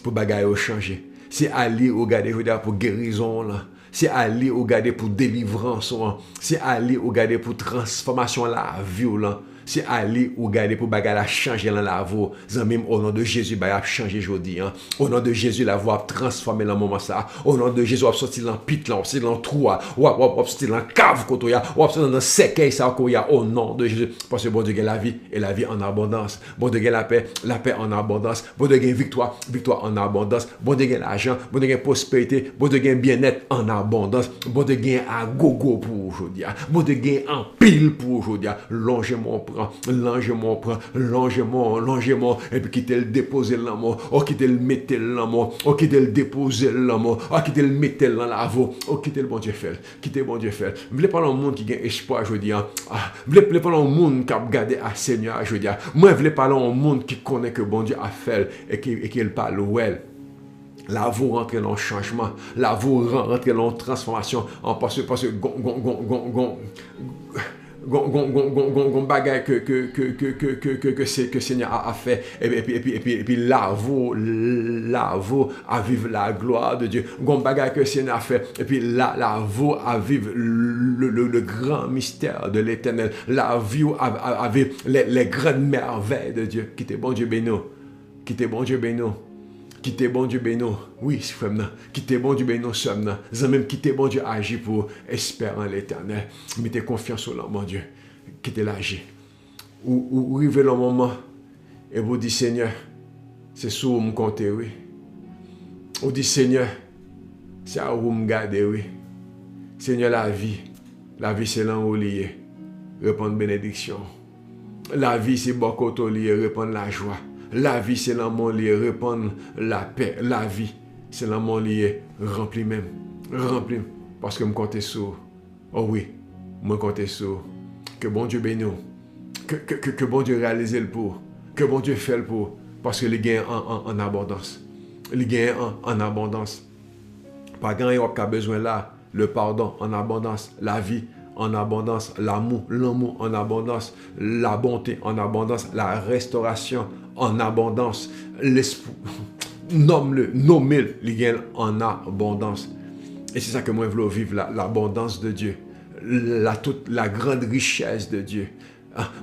Speaker 2: pour bagaille changer. C'est Ali nous garder aujourd'hui pour guérison, là. C'est Ali nous garder pour délivrance, c'est Ali nous garder pour transformation la vie, là. C'est aller ou garder pour bagarre changer dans la voie. Même au nom de Jésus, a changer aujourd'hui. Au nom de Jésus, la voie a transformé dans le moment ça. Au nom de Jésus, on a sorti dans le pit, on a sorti dans le trou, on a sorti dans la cave, on a sorti dans le séquel, au nom de Jésus. Parce que bon Dieu, la vie et la vie en abondance. Bon Dieu, la paix en abondance. Bon Dieu, victoire en abondance. Bon Dieu, l'argent, bon Dieu, prospérité. Bon Dieu, bien-être en abondance. Bon Dieu, à gogo pour aujourd'hui. Bon Dieu, en pile pour aujourd'hui. Longez-moi longez-moi, et puis quittez le déposer l'amour, quittez le mettre l'amour, quittez le déposer l'amour, quittez le mettre dans la voie, quittez le bon Dieu fait, Vous voulez parler au monde qui a espoir, je dis, vous voulez parler au monde qui a gardé à Seigneur, je dis, moi, je voulais parler au monde qui connaît que bon Dieu a fait et qu'il parle well. Là, vous rentrez dans le changement, là, vous rentrez dans la transformation, parce que bagage que Seigneur a fait et puis là vous à vivre la gloire de Dieu, bagage que Seigneur a fait et puis là vous à vivre le grand mystère de l'Éternel, la vie à vivre les grandes merveilles de Dieu. Quittez bon Dieu béni, oui, c'est frère. Quittez bon Dieu béni, somme. Même quittez bon Dieu agir pour espérer en l'Éternel. Mettez confiance au mon Dieu. Quittez l'agir. Ou arrivez le moment et vous dites Seigneur, c'est sur vous me compter, oui. Ou dites Seigneur, c'est à vous me garder, oui. Seigneur, la vie c'est l'en lié. Répondre bénédiction. La vie c'est beaucoup lié, répondre la joie. La vie, c'est l'amour lié, répandre la paix. La vie, c'est l'amour lié, rempli même. Rempli. Parce que je compte sur. Oh oui, je compte sur. Que bon Dieu bénisse. Que bon Dieu réalise le pour. Que bon Dieu fait le pour. Parce que les gains en abondance. Les gains en abondance. Pas grand chose qui a besoin là. Le pardon en abondance. La vie en abondance. L'amour en abondance. La bonté en abondance. La restauration en abondance, l'espoir. nomme-le, il gagne en abondance. Et c'est ça que moi, je veux vivre, l'abondance de Dieu, la grande richesse de Dieu.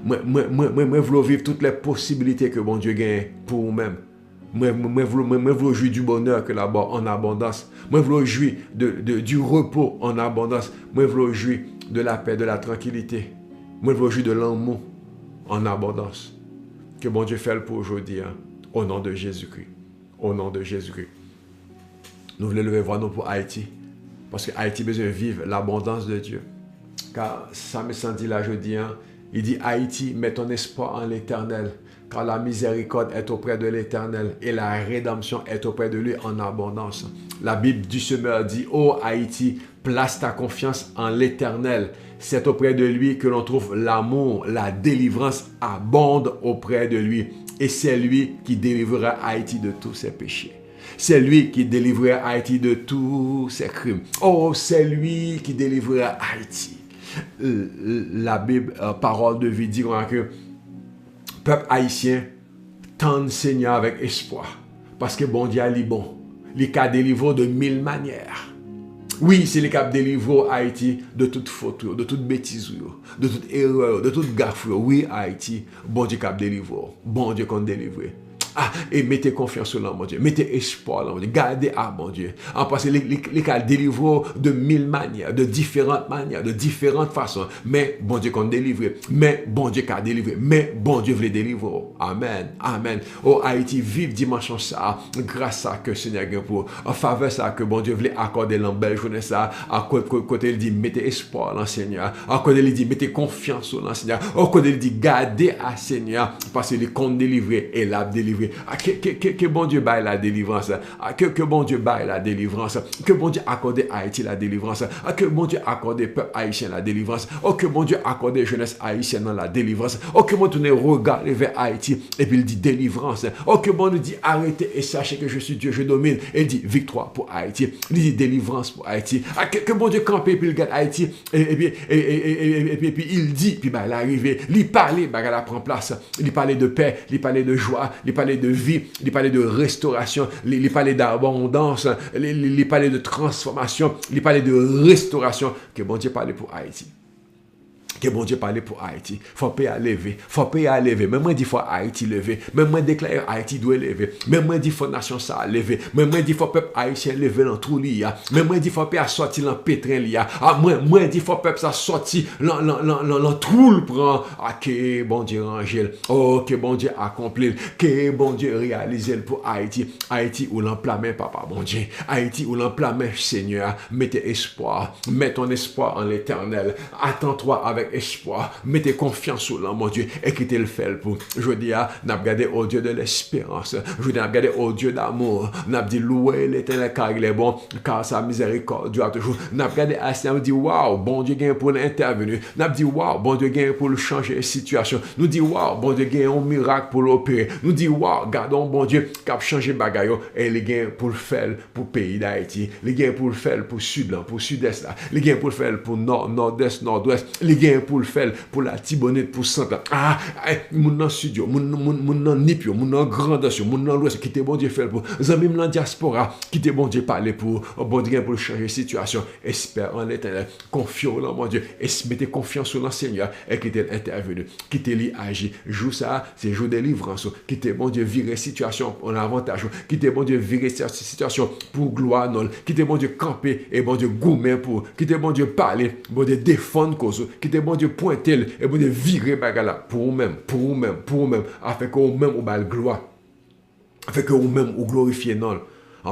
Speaker 2: Moi, je veux vivre toutes les possibilités que bon Dieu gagne pour vous-même. Moi, je veux jouir du bonheur que là-bas en abondance. Moi, je veux jouir du repos en abondance. Moi, je veux jouir de la paix, de la tranquillité. Moi, je veux jouir de l'amour en abondance. Que bon Dieu fait pour aujourd'hui, hein, au nom de Jésus-Christ. Au nom de Jésus-Christ. Nous voulons lever voir nous pour Haïti. Parce que Haïti a besoin de vivre l'abondance de Dieu. Car ça me dit là, je dis, hein, il dit Haïti, mets ton espoir en l'Éternel. Car la miséricorde est auprès de l'Éternel et la rédemption est auprès de lui en abondance. La Bible du Semeur dit, ô Haïti, place ta confiance en l'Éternel. C'est auprès de lui que l'on trouve l'amour, la délivrance abonde auprès de lui. Et c'est lui qui délivrera Haïti de tous ses péchés. C'est lui qui délivrera Haïti de tous ses crimes. Oh, c'est lui qui délivrera Haïti. La Bible, parole de vie, dit que peuple haïtien tend le Seigneur avec espoir. Parce que bon Dieu est bon. Il a délivré de 1000 manières. Oui, c'est le cap délivré Haïti de toute faute, de toute bêtise, de toute erreur, de toute gaffe. Oui, Haïti, bon Dieu cap délivré. Bon Dieu qu'on délivre. Et mettez confiance en mon Dieu. Mettez espoir en mon Dieu. Gardez à mon Dieu. Parce que les cas délivrent de 1000 manières, de différentes façons. Mais bon Dieu qu'on délivre. Mais bon Dieu qu'a délivré. Mais bon Dieu veut délivrer. Amen. Amen. Oh Haïti, vive dimanche ça. Grâce à que Seigneur pour en faveur ça que bon Dieu voulait accorder la belle journée ça. À côté il dit mettez espoir en Seigneur. À côté il dit mettez confiance en Seigneur. À côté il dit gardez à Seigneur parce qu'il compte délivrer et l'a délivré. Que bon Dieu baille la délivrance. Que bon Dieu baille la délivrance. Que bon Dieu accorde à Haïti la délivrance. Que bon Dieu accorde au peuple haïtien la délivrance. Oh, que bon Dieu accorde jeunesse haïtienne dans la délivrance. Oh, que bon Dieu regarde vers Haïti et puis il dit délivrance. Oh, que bon Dieu dit arrêtez et sachez que je suis Dieu, je domine. Et il dit victoire pour Haïti. Il dit délivrance pour Haïti. Que bon Dieu campe et puis il regarde Haïti et puis il dit, puis bah, il est arrivé. Il parlait, bah, il prend place. Il parlait de paix, il parlait de joie, il parlait de vie, il parlait de restauration, il parlait d'abondance, il parlait de transformation, il parlait de restauration. Que bon Dieu parlait pour Haïti. Que bon Dieu parle pour Haïti. Faut payer à lever. Faut payer à lever. Même moi dit faut Haïti lever. Même moi déclare Haïti doit lever. Même moi dit faut nation ça lever. Même moi dit faut peuple haïtien lever dans trou liya. Même moi dit faut payer à sortir dans pétrin liya. Ah moi dit faut peuple ça sortir dans trou le prend. Ah que bon Dieu rangel. Oh que bon Dieu accomplir. Que bon Dieu réaliser pour Haïti. Haïti ou l'emplame papa bon Dieu. Haïti ou l'emplame Seigneur. Mettez espoir. Mets ton espoir en l'Éternel. Attends-toi avec espoir, mettez confiance sur l'homme, mon Dieu, et quittez le fait pour. Je dis, n'a regardé au Dieu de l'espérance, je dis, n'a regardé au Dieu d'amour, n'a dit, louer l'Éternel car il est bon, car sa miséricorde dure toujours. N'a regardé à ça, nous dit, waouh, bon Dieu gagne pour l'intervenir. N'a dit, waouh, bon Dieu gagne pour le changer la situation. Nous dit, waouh, bon Dieu gagne un miracle pour l'opérer. Nous dit, waouh, gardons bon Dieu qui a changé bagaille et il gagne pour le faire pour le pays d'Haïti. Il gagne pour le faire pour le sud là, pour le sud-est là. Il gagne pour le faire pour nord, nord-est, nord-ouest. Il gagne pour le faire pour la Tibonite, pour centre. Mon nan studio, mon nan nipio, mon nan grandeur, mon nan l'ouest, qui te bon Dieu fait pour. Zami mon diaspora, qui te bon Dieu parler pour. Bon Dieu pour changer situation. Espère en l'Éternel, confions en mon Dieu, et mettez confiance sur le Seigneur, et qui t'est intervenu, qui t'est li agi. Jour ça, c'est jour de délivrance, qui t'est bon Dieu virer situation en avantage, qui t'est bon Dieu virer cette situation pour gloire non, qui t'est bon Dieu camper et bon Dieu goumer pour, qui t'est bon Dieu parler, bon Dieu défendre cause, qui t'est bon Dieu pointer et bon Dieu virer bagala pour vous-même, afin que vous-même vous balle gloire, afin que vous-même vous glorifiez non,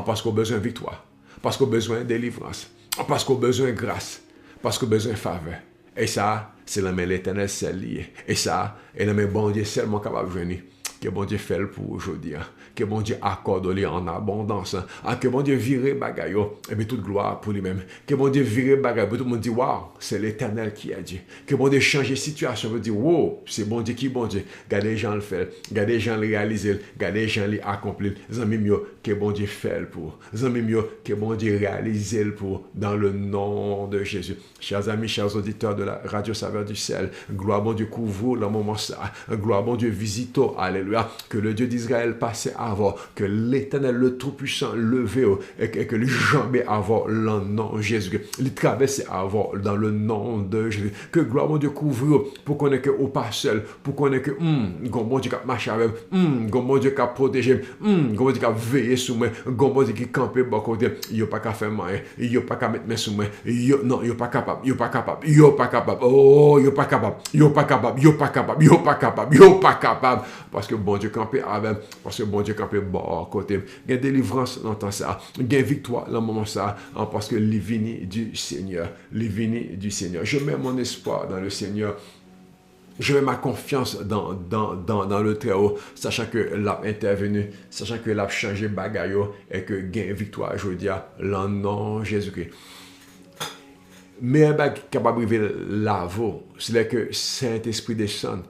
Speaker 2: parce qu'on a besoin de victoire, parce qu'on a besoin de délivrance, parce qu'on a besoin de grâce, parce qu'on a besoin de faveur. Et ça, c'est la main de l'Éternel seul lié. Et ça, et la main bon Dieu seulement capable de venir. Que bon Dieu fait pour aujourd'hui. Que bon Dieu accorde-lui en abondance. Que bon Dieu vire bagayo. Et bien toute gloire pour lui-même. Que bon Dieu vire bagayo. Tout le monde dit, waouh, c'est l'Éternel qui a dit. Que bon Dieu change de situation. Vous dire, wow, c'est bon Dieu qui bon Dieu. Gardez les gens le faire. Gardez les gens le réaliser. Gardez les gens l'accomplir. Zami mieux que bon Dieu fait pour. Zami mieux que bon Dieu réalise pour. Dans le nom de Jésus. Chers amis, chers auditeurs de la Radio Saveur du Ciel. Gloire bon Dieu couvre le moment ça. Gloire bon Dieu visite. Alléluia. Alléluia. Que le Dieu d'Israël passe avant, que l'Éternel, le Tout-Puissant, levé et que les jambes avant le nom de Jésus, les traverse avant dans le nom de Jésus. Que gloire, mon Dieu, couvre pour qu'on ait que au pas seul, pour qu'on ait que, mon Dieu, qui a marché avec, mon Dieu, qui a protégé, mon Dieu, qui a veillé sur moi, mon Dieu, qui a campé bon côté, il n'y a pas qu'à faire mal, il n'y a pas qu'à mettre mes sous moi, non, il n'y a pas capable, il n'y a pas capable, il n'y a pas capable, oh, il n'y a pas capable, il n'y a pas capable, il n'y a pas capable, il n'y a pas capable, il n'y a pas capable, parce que bon Dieu campé avec, parce que bon Dieu campé bon côté, il y a délivrance dans temps ça, il y a victoire dans le moment ça, parce que les vignes du Seigneur, les vignes du Seigneur. Je mets mon espoir dans le Seigneur. Je mets ma confiance dans le Très-Haut, sachant que l'a intervenu, sachant que l'a changé bagaille et que gain victoire, je veux dire, le nom de Jésus-Christ. Mais un bagage capable de lavo, c'est que Saint-Esprit descend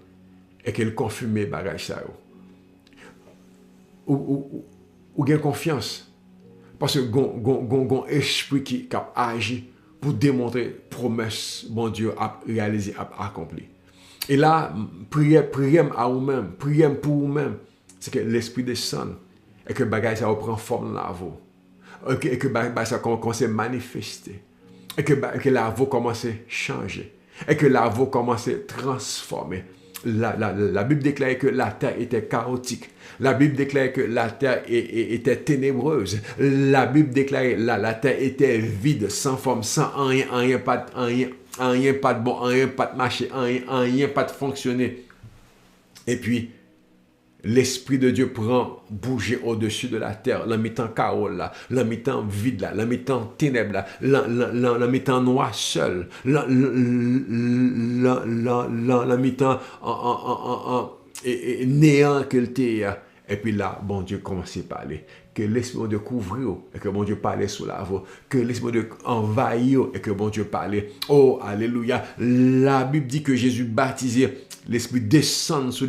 Speaker 2: et qu'il confirme bagage ça. Ou gain confiance. Parce que gon esprit qui agit pour démontrer promesse, bon Dieu, a réalisé, a accompli. Et là, prière à vous-même, prière pour vous-même, c'est que l'esprit descende et que bagage ça prend forme dans la voix. Et que bagage ça commence à manifester. Et que la voix commence à changer. Et que la voix commence à transformer. La Bible déclare que la terre était chaotique. La Bible déclare que la terre était ténébreuse. La Bible déclare que la terre était vide, sans forme, sans rien, pas de bon, rien, pas de marché, rien, pas de fonctionner. Et puis, l'Esprit de Dieu prend bouger au-dessus de la terre, la mettant chaos là, la mettant vide là, la mettant ténèbres là, la mettant noir seul, la mettant néant qu'elle était. Et puis là, bon Dieu commence à parler. Que l'Esprit de Dieu couvre et que bon Dieu parle sous la voix. Que l'Esprit de Dieu envahit et que bon Dieu parle. Oh, alléluia. La Bible dit que Jésus baptisé, l'Esprit descend sous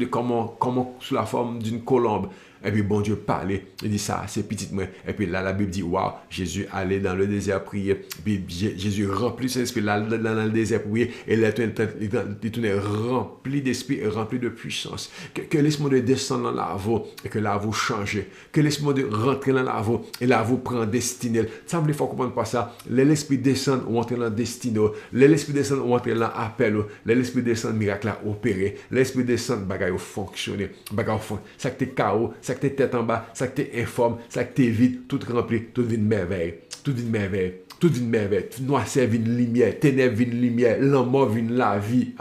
Speaker 2: la forme d'une colombe. Et puis bon Dieu parlait, il dit ça, c'est petit moi. Et puis là, la Bible dit, waouh, Jésus allait dans le désert prier. Puis Jésus remplit son esprit là, dans le désert prier. Et il est rempli d'esprit et rempli de puissance. Que l'Esprit de Dieu descende dans la voie et que la voie change. Que l'Esprit de Dieu rentre dans la voie et la voie prend destinée. Ça me faut comprendre pas ça. L'Esprit descend ou entre dans la destinée. L'Esprit descend ou entre dans l'appel. L'Esprit descend, miracle à opérer. L'Esprit descend, bagaille à fonctionner. Bagaille à fonctionner. Ça que t'es chaos, ça que t'es tête en bas, ça que t'es informe, ça que t'es vide, tout rempli, tout vient de merveille, tout vient de merveille, tout vient de merveille, noirceur vient de lumière, ténèbres vient de lumière, l'amour vient de la vie,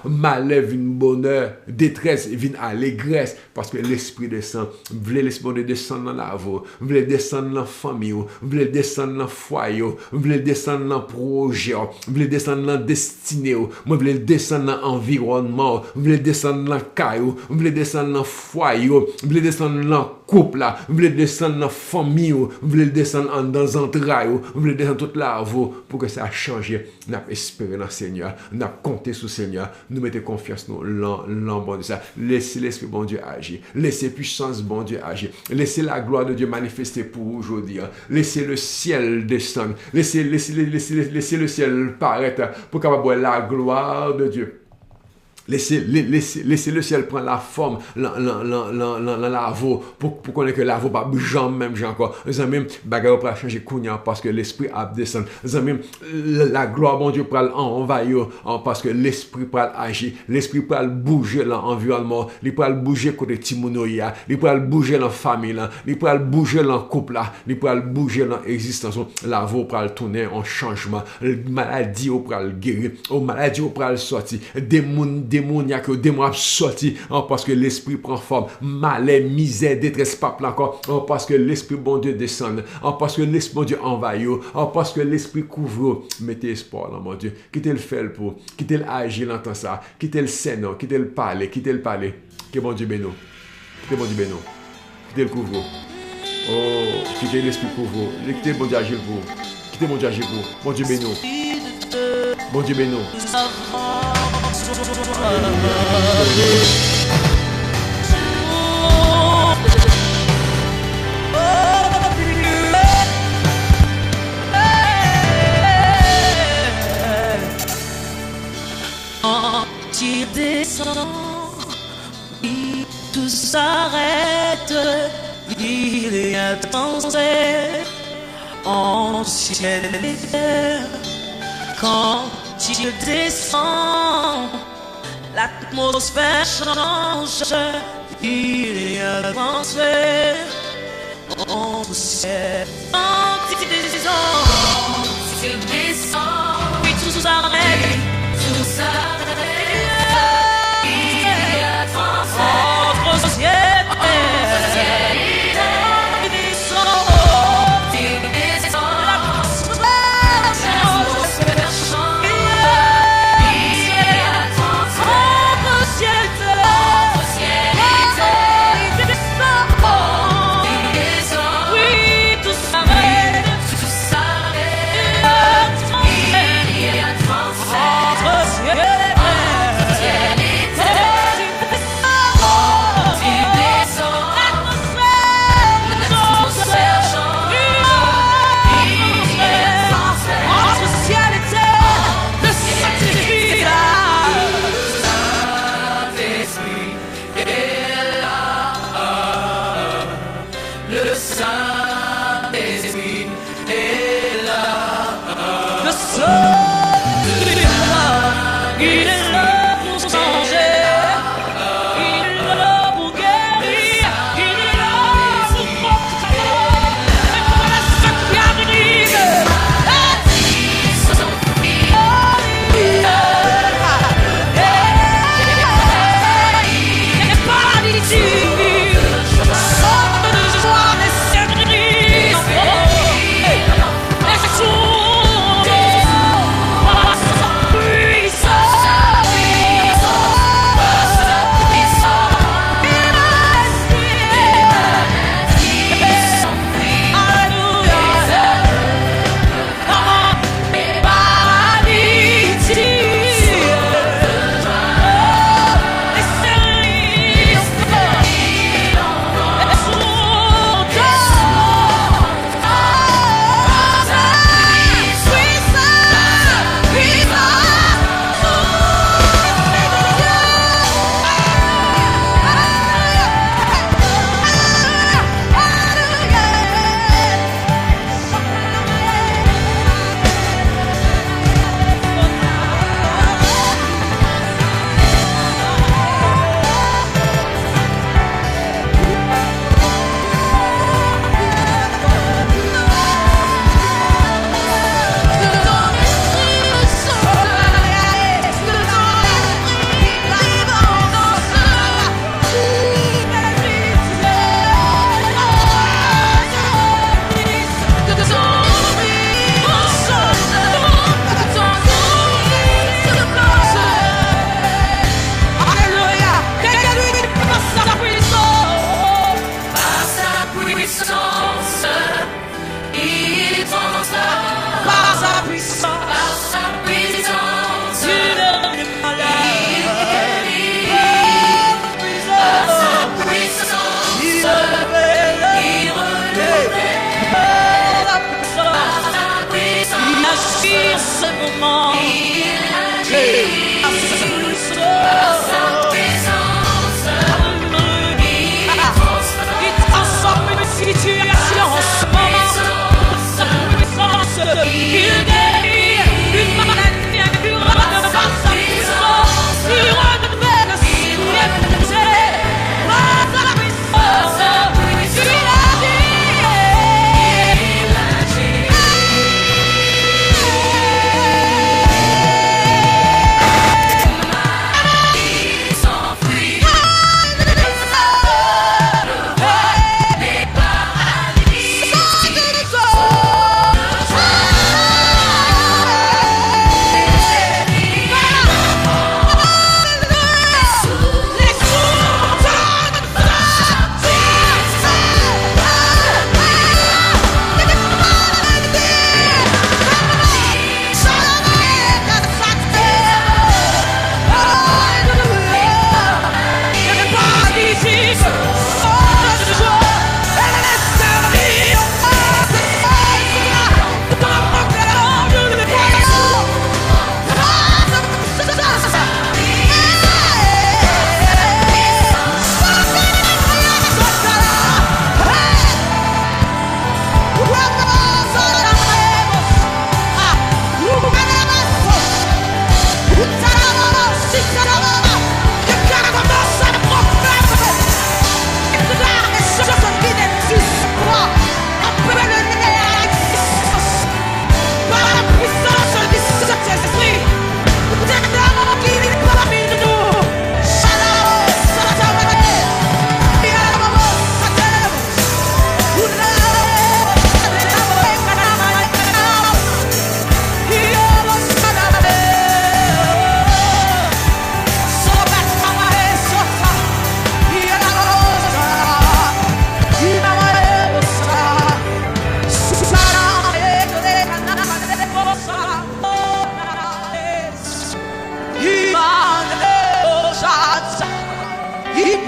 Speaker 2: malheur vient de bonheur, détresse vient allégresse, parce que l'Esprit descend, vous voulez l'Esprit de descendre dans la voie, vous voulez descendre dans la famille, vous voulez descendre dans le foyer, vous voulez descendre dans le projet, vous voulez descendre dans la destinée, vous voulez descendre dans l'environnement, vous voulez descendre dans le caillou, vous voulez descendre dans le foyer, vous voulez descendre dans le couple là, vous voulez descendre dans la famille, vous voulez descendre dans les entrailles, vous voulez descendre toute la voie pour que ça a changé. Nous avons espéré dans le Seigneur, nous avons compté sur le Seigneur, nous mettons confiance dans l'embon de ça. Laissez l'Esprit bon Dieu agir, laissez puissance bon Dieu agir, laissez la gloire de Dieu manifester pour aujourd'hui, laissez le ciel descendre, laissez le ciel paraître pour capable voir la gloire de Dieu. Laissez le ciel prendre la forme, la voie, pour qu'on ait que la voie pas jamais même j'ai encore. Les amis, bagarre pour changer kounya parce que l'esprit a descendu. Les amis, la gloire bon Dieu pour envahir parce que l'esprit pour agir, l'esprit pour bouger l'environnement, il pour bouger côté Timonoïa, il pour bouger dans la famille, il pour bouger dans le couple, il pour bouger dans l'existence. La voie pour tourner en changement, maladie pour guérir, maladie pour sortir, démoniaque, démon sorti parce que l'esprit prend forme, malais, misère, détresse, pas encore, parce que l'esprit bon Dieu descend, parce que l'esprit bon Dieu envahit, parce que l'esprit couvre. Mettez espoir dans mon Dieu, quittez le faire pour, quittez l'agir dans temps ça, quittez le Seigneur, quittez le parler, que bon Dieu bénisse, que bon Dieu bénisse, quittez le couvre. Oh, quittez l'esprit couvre, quittez bon Dieu agir pour, quittez bon Dieu agir pour, bon Dieu bénisse, bon Dieu bénisse.
Speaker 4: Tu descends Tout s'arrête, il y a pensée en ciel et terre. Quand il descend, l'atmosphère change, il y a pensée en ciel. Quand il descend, oui, tout s'arrête, tout s'arrête. Entre ciel et terre, il descend, l'atmosphère change, entre ciel et terre, il descend, oui, tout s'arrête, entre ciel et terre. Il est là pour changer, il est là pour guérir, il est là pour porter, et pour la sacrifice. Et pas d'issue, sorte de joie et sacrifice. Et c'est tout.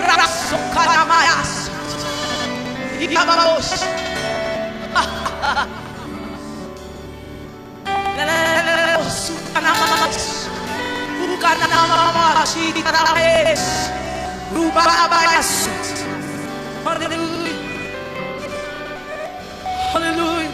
Speaker 4: Raso Karamayas. Yamamos. Sukanamas. Ukanamas. Ikarames. Rubabayas. Hallelujah. Hallelujah.